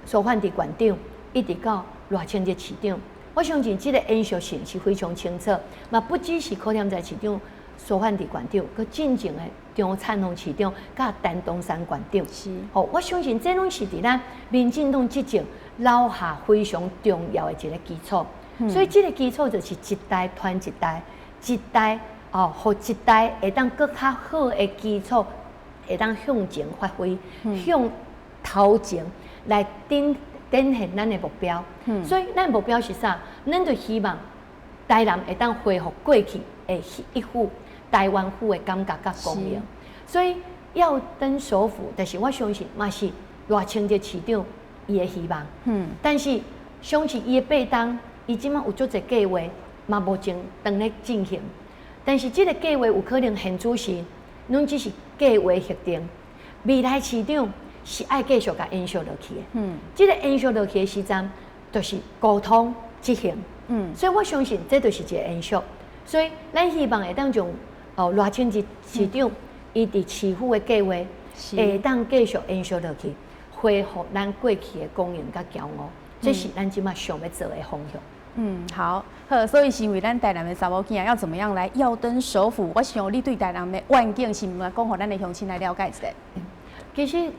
苏焕智县长，一直到赖清德市长，我相信这个延续性是非常清楚。嘛，不只是柯添在市长、苏焕智县长，佮真正的。张灿宏市长、甲陈东山县长，是，我相信这拢是伫咱民进党执政留下非常重要的一个基础。所以这个基础就是一代传一代，一代互一代会当更较好的基础，会当向前发挥，向头前来展现咱的目标。所以咱的目标是啥？咱就希望台南会当恢复过去的一副。台湾府的感觉甲公平，所以要登首府，但是我相信嘛是赖清德市长伊的希望。但是相信伊的八党，伊即马有足侪计划，嘛目前正咧进行。但是这个计划有可能现主时，拢只是计划核定。未来市长是爱继续甲延续落去的。这个延续落去的时阵，就是沟通执行。所以我相信这就是一个延续。所以咱希望会当从赖清德市长伊伫市府的计划，会当继续延续落去，恢复咱过去的公营甲骄傲，这是咱即马想要做的方向。好，所以是为咱台南的查某囝要怎么样来耀登首府？我想你对台南的愿景是毋是讲，互咱的乡亲来了解一下？其实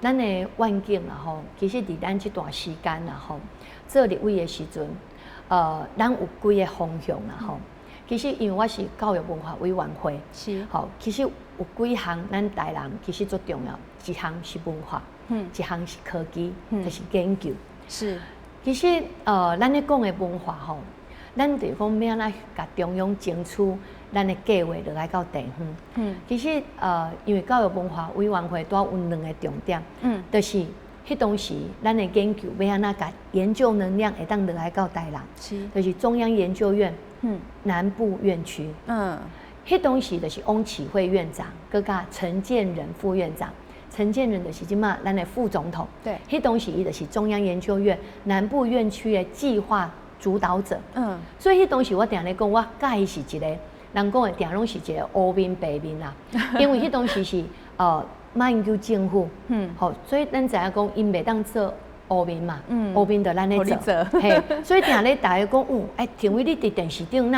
咱的愿景啦吼，其实伫咱这段时间啦吼，做立委的时阵，咱有几个方向啦吼。其实因为我是教育文化委员会，是好，其实有几项咱台南其实最重要，一项是文化，一项是科技，就是研究。是，其实咱咧讲的文化吼，咱就讲要安怎甲中央争取咱的计划落来到地方。其实因为教育文化委员会都有两个重点，就是迄当时咱的研究要安怎甲研究能量会当落来到台南，就是中央研究院。南部院区，迄当时就是翁启惠院长，佮甲陈建仁副院长。陈建仁就是即马咱的副总统，对，迄当时伊就是中央研究院南部院区的计划主导者。所以迄当时我定咧讲，我甲伊是一个人讲的，定拢是一个乌面白面啦。因为迄当时是马英九政府，好，所以咱知影讲，因袂当做。乌面嘛，乌面就咱咧做，嘿，所以定咧大家讲，廷伟你伫电视顶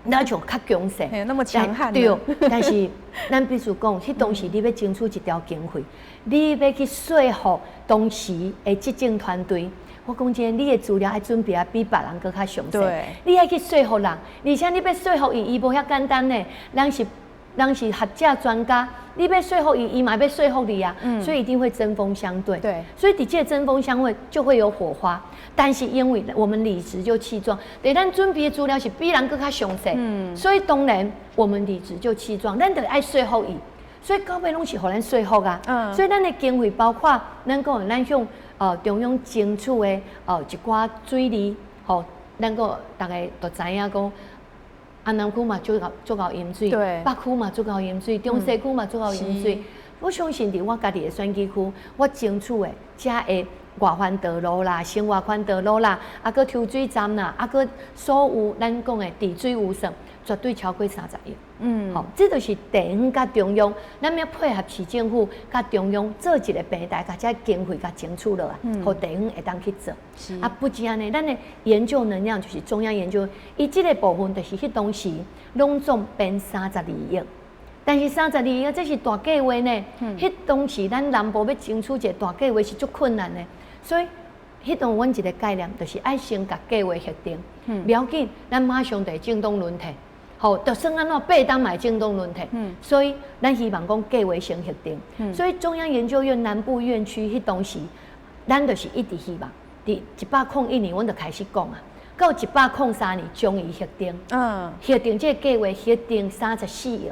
那像较强势，那么强悍，对。但是咱必须讲，迄当时你要争取一条经费，你要去说服当时的执政团队。我讲真，你的资料要准备比别人更较详细，你要去说服人，而且你要说服伊，伊无遐简单呢，人是学者专家，你要说服伊嘛要说服你啊，所以一定会针锋相对。对，所以伫这针锋相对就会有火花。但是因为我们理直就气壮，对，咱准备的资料是比人更较详细，所以当然我们理直就气壮，咱就爱说服伊。所以到尾拢是互咱说服啊。所以咱的经费包括咱讲咱向中央争取的一寡水利，咱个大家都知影讲。安南区嘛足够淹水，北区嘛足够淹水，中西区嘛足够淹水，我相信伫我家己的选举区，我争取的遮的外环道路啦、生活环道路啦，啊个抽水站啦，啊个所有咱讲的治水污损，绝对超过30亿。好，这就是地方甲中央，咱要配合市政府甲中央做一个平台，甲遮经费甲争取落来，互地方会当去做。啊，不止安尼，咱的研究能量就是中央研究，伊即个部分就是迄当时拢总编32亿。但是32亿这是大计划呢，迄当时咱南部要争取一个大计划是足困难的，所以迄当阮一个概念就是爱先甲计划核定，不要紧，咱马上就政党轮替，好，就算安怎8当买政党轮替，所以咱希望讲计划先核定，所以中央研究院南部院区迄当时，咱就是一直希望，伫101年阮就开始讲啊，到103年将伊核定，核定这个计划核定34亿。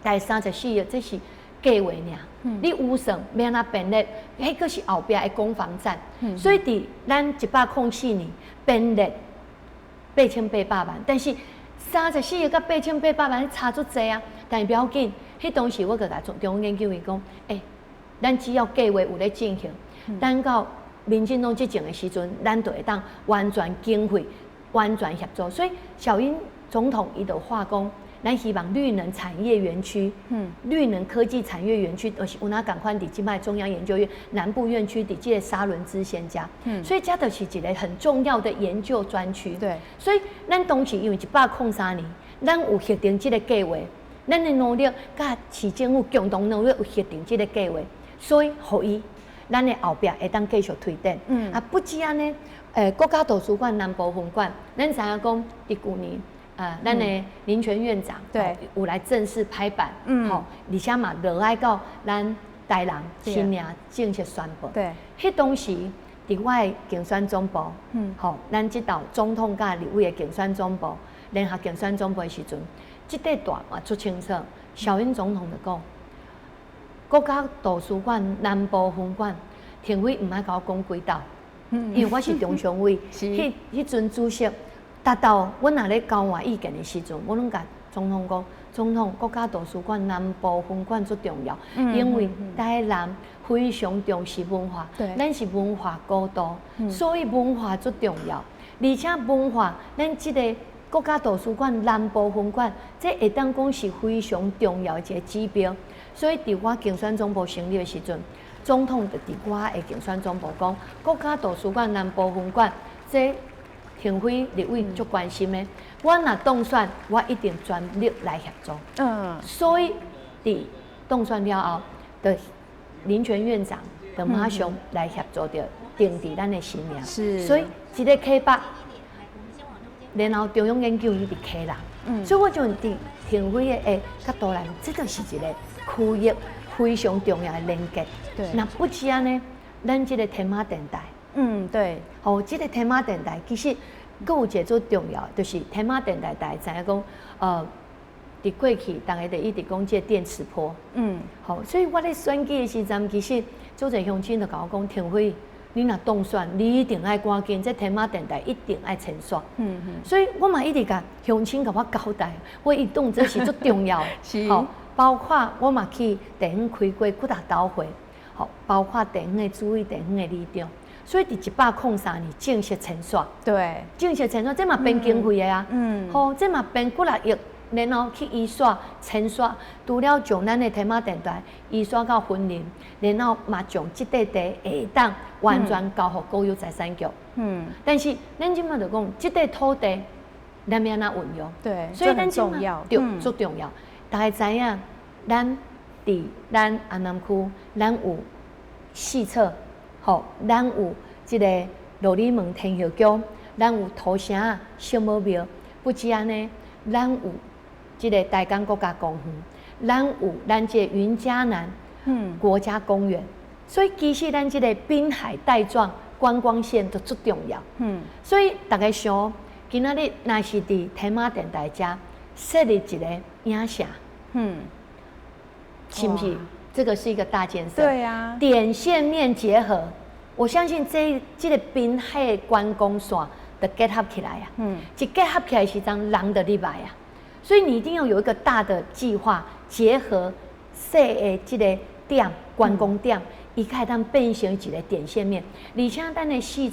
第34亿，这是计划尔。你预算要安怎编列？迄个是后壁的攻防战。所以伫咱104年编列8800万，但是34亿甲8800万差足济啊。但是不要紧，迄当时我甲中央研究员讲，咱只要计划有咧进行，等到民进党执政的时阵，咱就会当完全经费、完全协助。所以小英总统伊就话讲。咱希望绿能产业园区，绿能科技产业园区，就是有哪赶快伫即卖中央研究院南部院区伫即个沙仑支线家，所以这就是一个很重要的研究专区。对，所以咱当时因为103年，咱有核定即个计划，咱的努力甲市政府共同努力有核定即个计划，所以互伊咱的后壁会当继续推展。不止安尼，国家图书馆南部分馆，咱知影讲伫去年。咱的林权院长对有来正式拍板，好，而且嘛落来到咱台南新娘正式宣布。对，迄当时伫我的竞选总部，好，咱即道总统甲立委的竞选总部，联合竞选总部的时阵，即块大嘛足清楚。小英总统就讲，国家图书馆南部分馆，庭委唔爱甲我讲几道，因为我是中常委，迄阵主席。达到阮若咧交换意见的时阵，我拢甲总统讲，总统国家图书馆南部分馆最重要，因为台南非常重视文化，咱是文化高度，所以文化最重要。而且文化，咱即个国家图书馆南部分馆，这会当讲是非常重要一个指标。所以伫我竞选总部成立的时阵，总统就伫我的竞选总部讲，国家图书馆南部分馆这。庭委、立委足关心的，我若当选，我一定全力来协助。所以伫当选了后，的林权院长就马上来协助着定伫咱的新娘。是，所以一个溪北，然后中央研究院伫溪南，所以我就伫庭委的角度来，这就是一个区域非常重要的连接。对，那不止安尼，咱这个天马电台。对，这个天马电台其实佫有一个最重要，就是天马电台大家知影讲，伫过去大家就一直讲这电磁波，所以我咧选举的时阵，其实做者乡亲就甲我讲，庭辉，你若当选，你一定爱赶紧，这天马电台一定爱清刷，所以我嘛一直甲乡亲甲我交代，我一动这是最重要的，包括我嘛去地方开过几大斗会，包括地方的主委、地方的里长。所以伫103年正式清刷，对，正式清刷，这嘛变经费的啊，这嘛变几6亿，然后去移刷、清刷，除了将咱的天马电台移刷到分林，然后嘛将这块地会当完全交予国有财产局，但是咱即马就讲，这块土地咱要安怎运用？对，所以咱重要，对，最重要。大家知影，咱伫咱安南区，咱有4册。咱有即个罗里门天后宫，咱有土城圣母庙，不止安尼，咱有即个大港国家公园，咱有咱即个云嘉南国家公园，所以其实咱即个滨海带状观光线都最重要。所以大家想，今仔日若是伫天马电台遮设立一个影城，是不是？这个是一个大建设，对呀，点线面结合，我相信这个滨海观光线的结合起来啊，一结合起来是当人的入来啊，所以你一定要有一个大的计划，结合小的这个点观光点，伊开当变成一个点线面，而且咱的四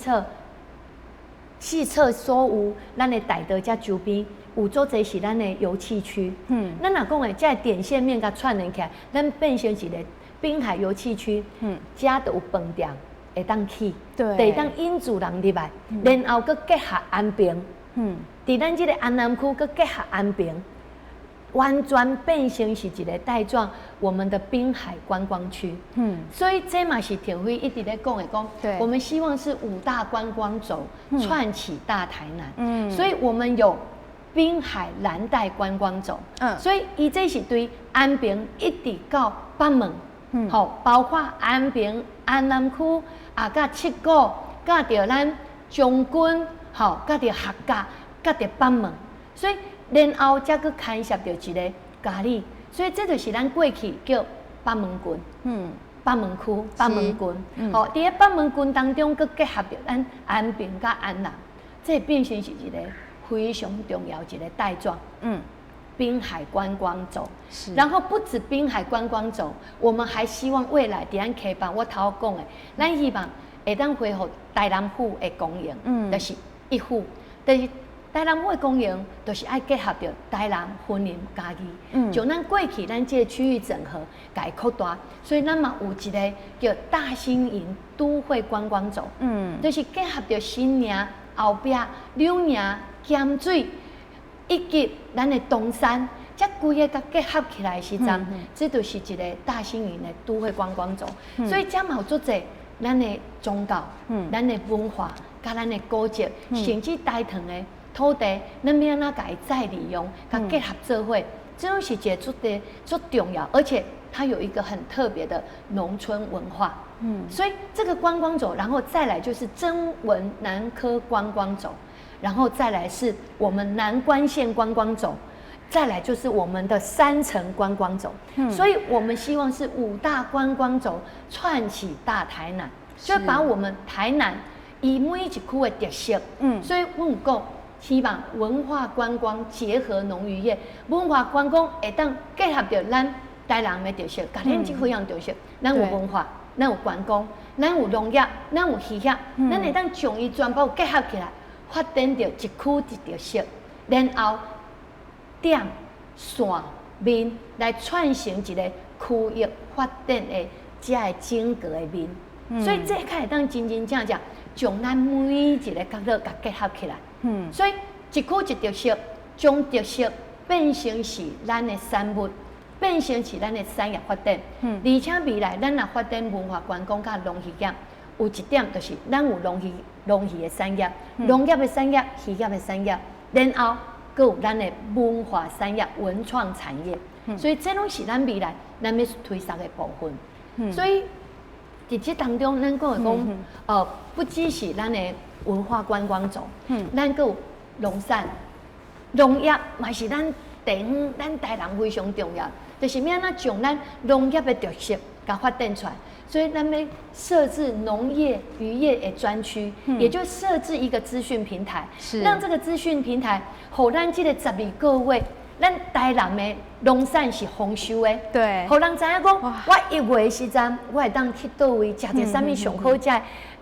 侧所有，咱的大道遮周边有做侪是咱的油气区。咱若讲的这点线面甲串联起来，咱变成一个滨海油气区。遮都有饭店会当去，会当引住人入来，然后佮结合安平。伫咱这个安南区佮结合安平。完全变成是一个带状我们的滨海观光区，所以这嘛是田辉一直在讲的我们希望是5大观光轴串起大台南，所以我们有滨海蓝带观光轴，所以伊这是对安平一直到北门，包括安平、安南区啊，甲七股，甲着咱将军，甲着客家，甲着北门，所以。然后才去牵涉到一个咖喱，所以这就是咱过去叫北门郡，北门区、北门郡。伫咧北门郡当中，佮结合着咱安平甲安南，这变成是一个非常重要一个带状。滨海观光轴，然后不止滨海观光轴，我们还希望未来伫咱溪浜，我头讲的，咱希望会当恢复大南府的公园，就是一府，但是。台南会公园就是爱结合着台南、云林、嘉义，就咱过去咱这个区域整合，改扩大，所以咱嘛有一个叫大新营都会观光轴，就是结合着新营、后壁、柳营、咸水，以及咱的东山，这规个甲结合起来时阵，这就是一个大新营的都会观光轴，所以这嘛有做者咱的宗教、咱的文化、甲咱的古迹，甚至大屯的。土地，咱要安怎甲伊再利用，甲结合做伙，这种是一个最重要，而且它有一个很特别的农村文化。所以这个观光轴，然后再来就是曾文南科观光轴，然后再来是我们南关县观光轴，再来就是我们的3层观光轴。所以我们希望是5大观光轴串起大台南，就把我们台南以每一区的特色。所以我有讲。希望文化观光结合农渔业，文化观光会当结合着咱台南的特色，甲咱这几样特色，咱有文化，咱有观光，咱有农业，咱有渔业，咱会当将伊全部结合起来，发展着一区一特色，然后点线面来串成一个区域发展的这个整个的面，所以这才会当真正将咱每一个角落甲结合起来。所以一区一特色，将特色变成是咱的产物，变成是咱的产业发展。而且未来咱若发展文化观光甲农渔业，有一点就是咱有农渔的产业、农业的产业、渔业的产业，然后阁有咱的文化产业、文创产业。所以这拢是咱未来咱要推动的部分。所以伫这当中，咱讲会讲，不只是咱的。文化观光轴，咱阁有农产、农业，嘛是咱地方、咱台南非常重要。就是要安怎将咱农业的特色甲发展出来，所以咱要设置农业、渔业的专区，也就设置一个资讯平台，让这个资讯平台，互咱这个12个月，咱台南的农产是丰收的，对，互人知影讲，我1月时阵，我会当去倒位食着啥物上好食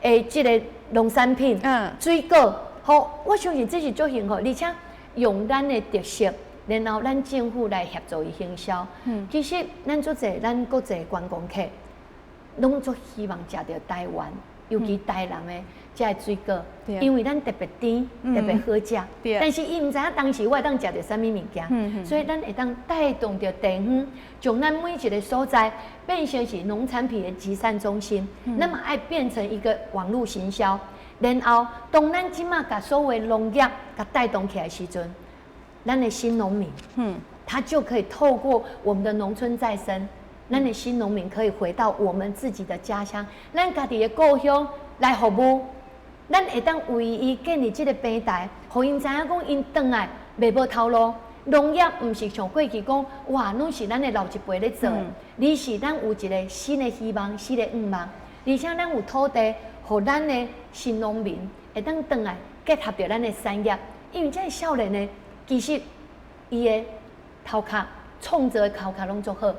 的，这个。农产品、水果，好，我相信这是最幸福，而且用咱的特色，然后咱政府来协助伊行销。其实咱做者，咱国际观光客，拢做希望食到台湾，尤其台南的这个水果，因为咱特别甜，特别好食。但是伊唔知影当时我会当食到啥物物件，所以咱会当带动着地方，将咱每一个所在变成是农产品的集散中心。那么爱变成一个网络行销，然后当咱即马把所有农业甲带动起来时阵，咱的新农民，他就可以透过我们的农村再生。咱的新农民可以回到我们自己的家乡，咱家己的故乡来服务。咱会当为伊建立这个平台，互因知影讲因转来袂无头路。农业毋是像过去讲，哇，拢是咱的老一辈咧做的，而是咱有一个新的希望、新的愿望，而且咱有土地，互咱的新农民会当转来结合着咱的产业。因为这个少年呢，其实伊的头壳、创造的头壳拢足好。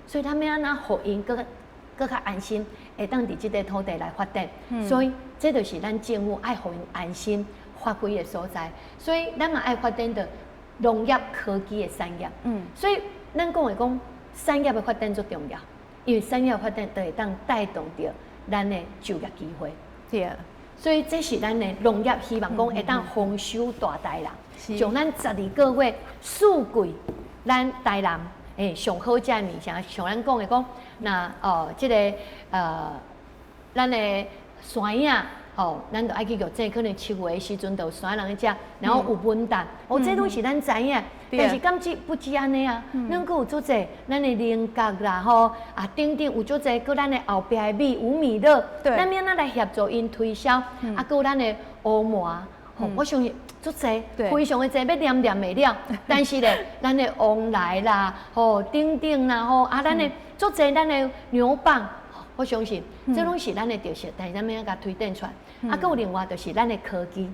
所以他们要拿互因个更较安心，会当伫即个土地来发展。所以这就是咱政府爱互因安心发挥的所在。所以咱嘛爱发展的农业科技的产业。所以咱讲的讲产业的发展最重要，因为产业的发展就会当带动着咱的就业机会。对。所以这是咱的农业，希望讲会当丰收大台人，从咱12个月四季，咱台人上好食的物件，像咱讲的讲，那这个咱的山影。咱就爱去玉井，可能7月的时阵，就有山人去食，然后有文旦，这拢是咱知影。但是敢不止安尼啊，咱阁有做者，咱的菱角啦，顶有做者，搁咱的后壁的米有米乐，咱免那来协助因推销，搁咱的乌麻，我相信做者非常的济，要念袂了。但是咧，咱的旺来啦，顶啦，咱的做者，咱的牛蒡。我相信，这拢是咱的特色，但是咱要甲推展出来。还有另外就是咱的科技。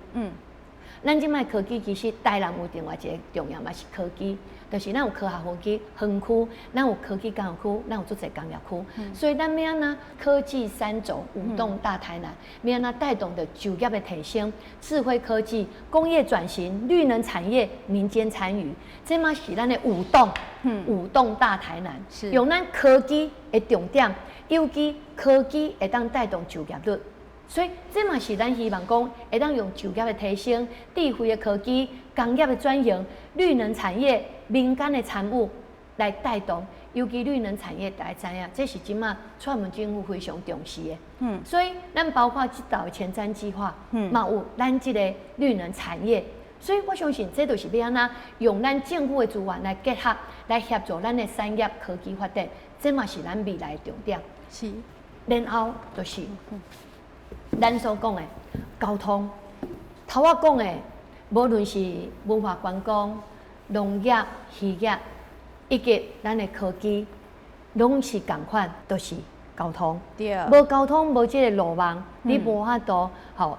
咱即摆科技其实台南有另外一个重要嘛是科技，就是咱有科学园区，咱有科技工业区，咱有做者工业区。所以咱要安怎科技三轴舞动大台南，要安怎带动的就业的提升、智慧科技、工业转型、绿能产业、民间参与，这嘛是咱的舞动大台南，用咱科技的重点。尤其科技会当带动就业率，所以这嘛是咱希望讲会当用就业的提升、智慧的科技、工业的转型、绿能产业、民间的参与来带动。尤其绿能产业，大家知影，这是即马蔡英文政府非常重视的。所以咱包括这道前瞻计划，嘛有咱这个绿能产业。所以我相信，这就是要安怎用咱政府的资源来结合，来协助咱的产业科技发展，这嘛是咱未来的重点。是，然后就是咱所讲的交通，头我讲的，无论是文化观光、农业、渔业，以及咱的科技，拢是共款，都是交通。对。无交通，无这个路网，你无法度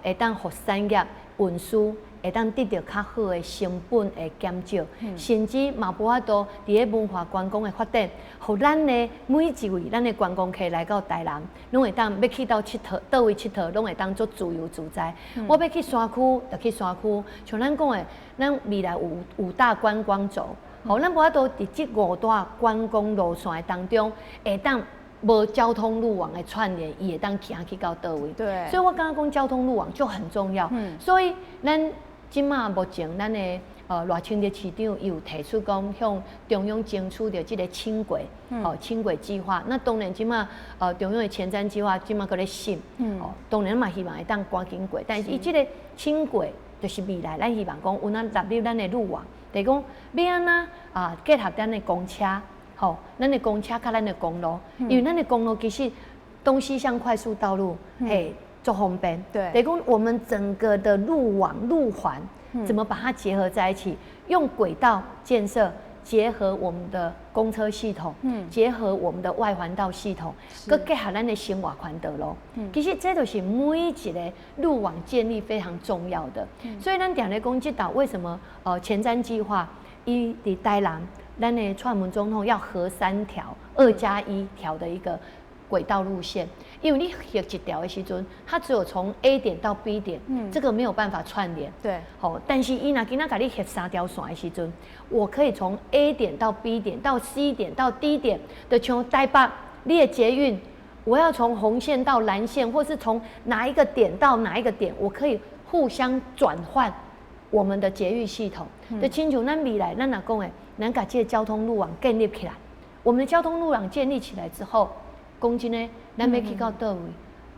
会当互产业运输。会当得到较好的成本的减少，甚至嘛无法度伫个文化观光的发展，互咱的每一位咱的观光客来到台南，拢会当要去到佚佗，倒位佚佗，拢会当做自由自在。我要去山区，就去山区。像咱讲的，咱未来有5大观光轴，咱无法度伫这5大观光路线的当中，会当无交通路网的串联，伊会当行去到倒位。对。所以我刚刚讲交通路网就很重要。所以咱即马目前，咱的赖清德市长有提出讲向中央争取着即个轻轨，轻轨计划。那当然即马中央的前瞻计划即马搁咧审，当然嘛希望会当赶紧过。但是伊即个轻轨就是未来，咱希望讲有咱纳入咱的路网，就是讲要安怎结合咱的公车，咱的公车甲咱的公路，因为咱的公路其实东西向快速道路，足方便，对，等于讲我们整个的路网路环怎么把它结合在一起？用轨道建设结合我们的公车系统，结合我们的外环道系统，佮结合咱的生活环道路。其实这就是每一个路网建立非常重要的。所以咱常咧讲这道为什么前瞻计划伊伫台南，咱的蔡英文总统要合3条2+1条的一个轨道路线，因为你行一条的时阵，它只有从 A 点到 B 点，这个没有办法串联。对，但是伊若今仔甲你行3条线的时阵，我可以从 A 点到 B 点到 C 点到 D 点，就像台北你的捷运，我要从红线到蓝线，或是从哪一个点到哪一个点，我可以互相转换我们的捷运系统。就亲像咱未来，咱若讲的，咱把这个交通路网建立起来，我们的交通路网建立起来之后。讲真诶，咱要去到倒位，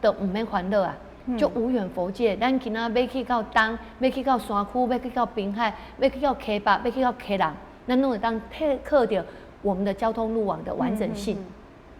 都唔免烦恼啊，就无远弗届。咱今仔要去到东，要去到山区，要去到滨海，要去到溪北，要去到溪南，咱拢会当克着我们的交通路网的完整性，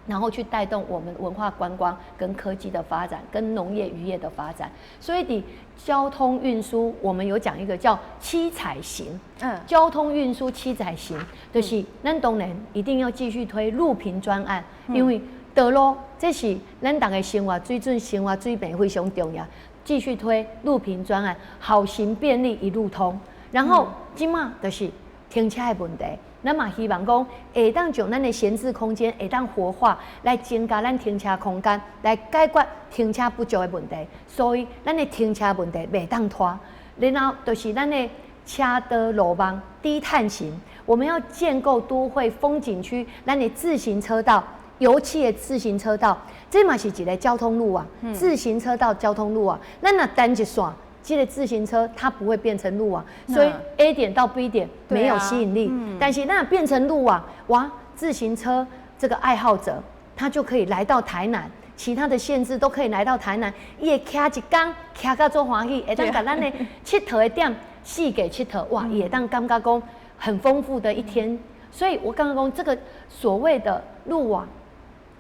然后去带动我们文化观光跟科技的发展，跟农业渔业的发展。所以的交通运输，我们有讲一个叫七彩型。交通运输七彩型，就是咱当然一定要继续推路平专案，因为道路这是咱大家生活水准、生活水平非常重要。继续推路平专案，好行便利一路通。然后今嘛就是停车的问题，咱嘛希望讲会当将咱的闲置空间会当活化，来增加咱停车空间，来解决停车不足的问题。所以咱的停车问题袂当拖，然后就是咱的车道路网低碳型，我们要建构都会风景区，咱的自行车道。油气的自行车道，这嘛是一个交通路啊，自行车道交通路啊，咱若单一线，这个自行车它不会变成路啊，所以 A 点到 B 点没有吸引力。但是那变成路啊，哇，自行车这个爱好者他就可以来到台南，其他的县市都可以来到台南，伊会骑一天，骑到做欢喜，会当把咱的佚佗的点四给佚佗，哇，也当感觉讲很丰富的一天。所以我刚刚讲这个所谓的路网。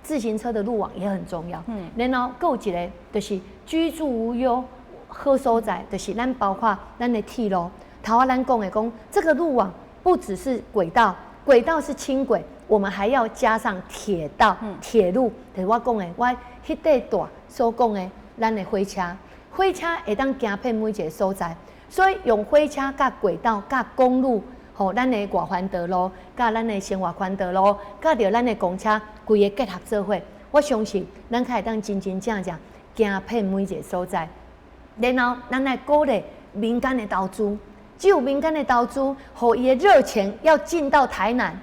自行车的路网也很重要，然后还有一个就是居住无忧好所在，就是咱包括咱的铁路，头仔咱讲的讲，这个路网不只是轨道，轨道是轻轨，我们还要加上铁道、铁路。就是我讲的，我迄块大所讲的，咱的火车，火车会当行遍每一个所在，所以用火车甲轨道甲公路。吼，咱的外环道路，甲咱的生活环道路，甲着咱的公车，规个结合做伙，我相信咱可以当真真正正行遍每一个所在。然后，咱来鼓励民间的投资，只有民间的投资，互伊的热钱要进到台南，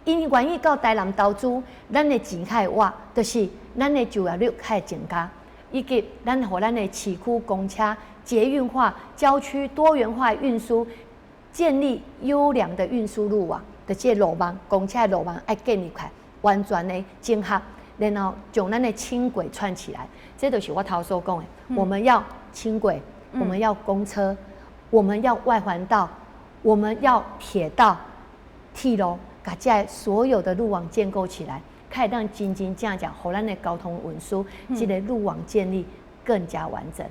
因愿意到台南投资，咱的钱开活，就是咱的就业率开增加，以及咱互咱的市区公车捷运化、郊区多元化运输。建立优良的运输路网，的这路网、公车路网要建立起来，完全的整合，然后将咱的轻轨串起来。这就是我头所讲的，我们要轻轨，我们要公车，我们要外环道，我们要铁道、铁路，把这所有的路网建构起来，可以让真真正正，互咱的交通运输这个路网建立更加完整。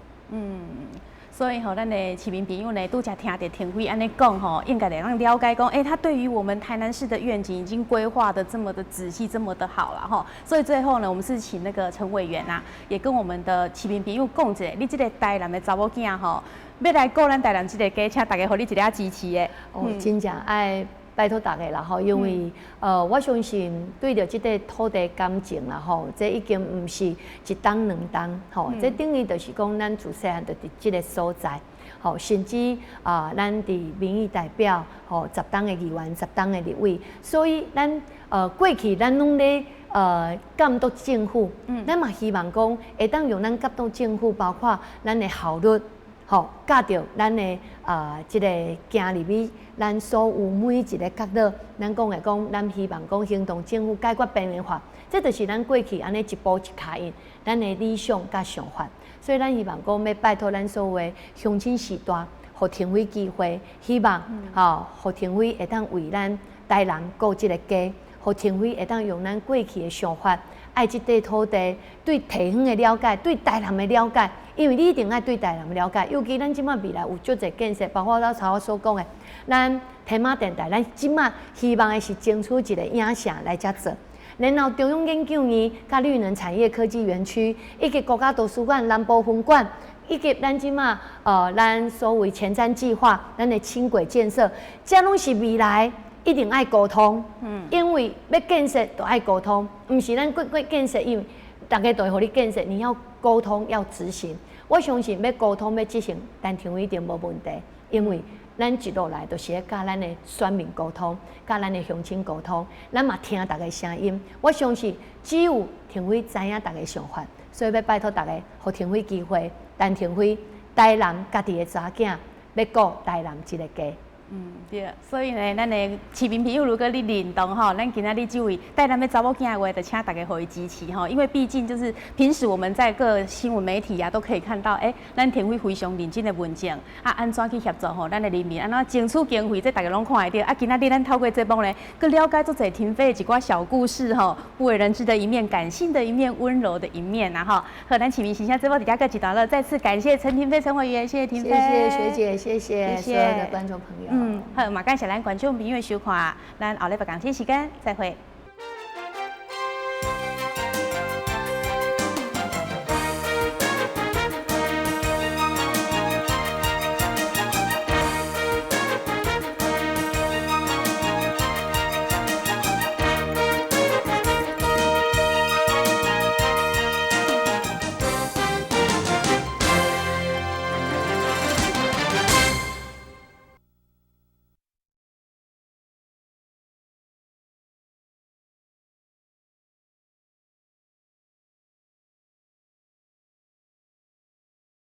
所以吼，咱的市民朋友呢，拄则听着田辉安尼讲吼，应该得让了解讲，他对于我们台南市的愿景已经规划的这么的仔细，这么的好了吼。所以最后呢，我们是请那个陈委员啊，也跟我们的市民朋友讲一下，你这个台南的查某囝吼，要来过咱台南这个家，请大家互你一个支持的。真正爱拜托大家啦吼，因为我相信对着这个土地感情啦吼，这已经不是一当两当吼，这等于就是讲咱自细汉就伫这个所在，吼，甚至咱伫民意代表吼，10当的议员、10当的立委，所以咱过去咱拢咧监督政府，咱嘛希望讲会当用咱监督政府，包括咱的效率。吼，教着咱的即个行入去，咱所有每一个角落，咱讲的讲，咱希望讲行动政府解决边缘化，这就是咱过去安尼一步一脚印，咱的理想甲想法。所以咱希望讲要拜托咱所有的乡亲时代，互田辉机会，希望互田辉会当为咱台南顾即个家，互田辉会当用咱过去的想法，爱即块土地，对地方的了解，对台南的了解。因为你一定爱对台南了解，尤其咱即马未来有足侪建设，包括我头所讲的，咱天马电台，咱即马希望的是争取一个影城来遮做，然后中央研究院、甲绿能产业科技园区，以及国家图书馆南部分馆，以及咱即马咱所谓前瞻计划，咱的轻轨建设，这拢是未来一定爱沟通。因为要建设就爱沟通，唔是咱过建设，因为大家都会互你建设，你要沟通要执行。我相信要沟通要执行，但田辉一定无问题，因为咱一路来就是咧甲咱的选民沟通，甲咱的乡亲沟通，咱嘛听大家声音。我相信只有田辉知影大家想法，所以要拜托大家，互田辉机会，但田辉台南家己的查囝要顾台南一个家。对，所以呢，咱的市民朋友，如果你认同吼，咱今仔日这位台南的查某囝的话，就请大家互伊支持吼，因为毕竟就是平时我们在各新闻媒体啊都可以看到，咱田辉非常认真的文章啊，安怎去协助吼咱的人民，安怎争取经费，这大家拢看得到。啊，今仔日咱透过这帮呢，更了解足侪田飞的一寡小故事吼，不为人知的一面，感性的一面，温柔的一面啊吼。和咱市民形象直播底下各一段了，再次感谢陈亭飞陈委员，谢谢亭飞，谢谢学姐，谢谢所有的观众朋友。好，嘛感谢咱观众朋友的收看，咱后礼拜同一时间再会。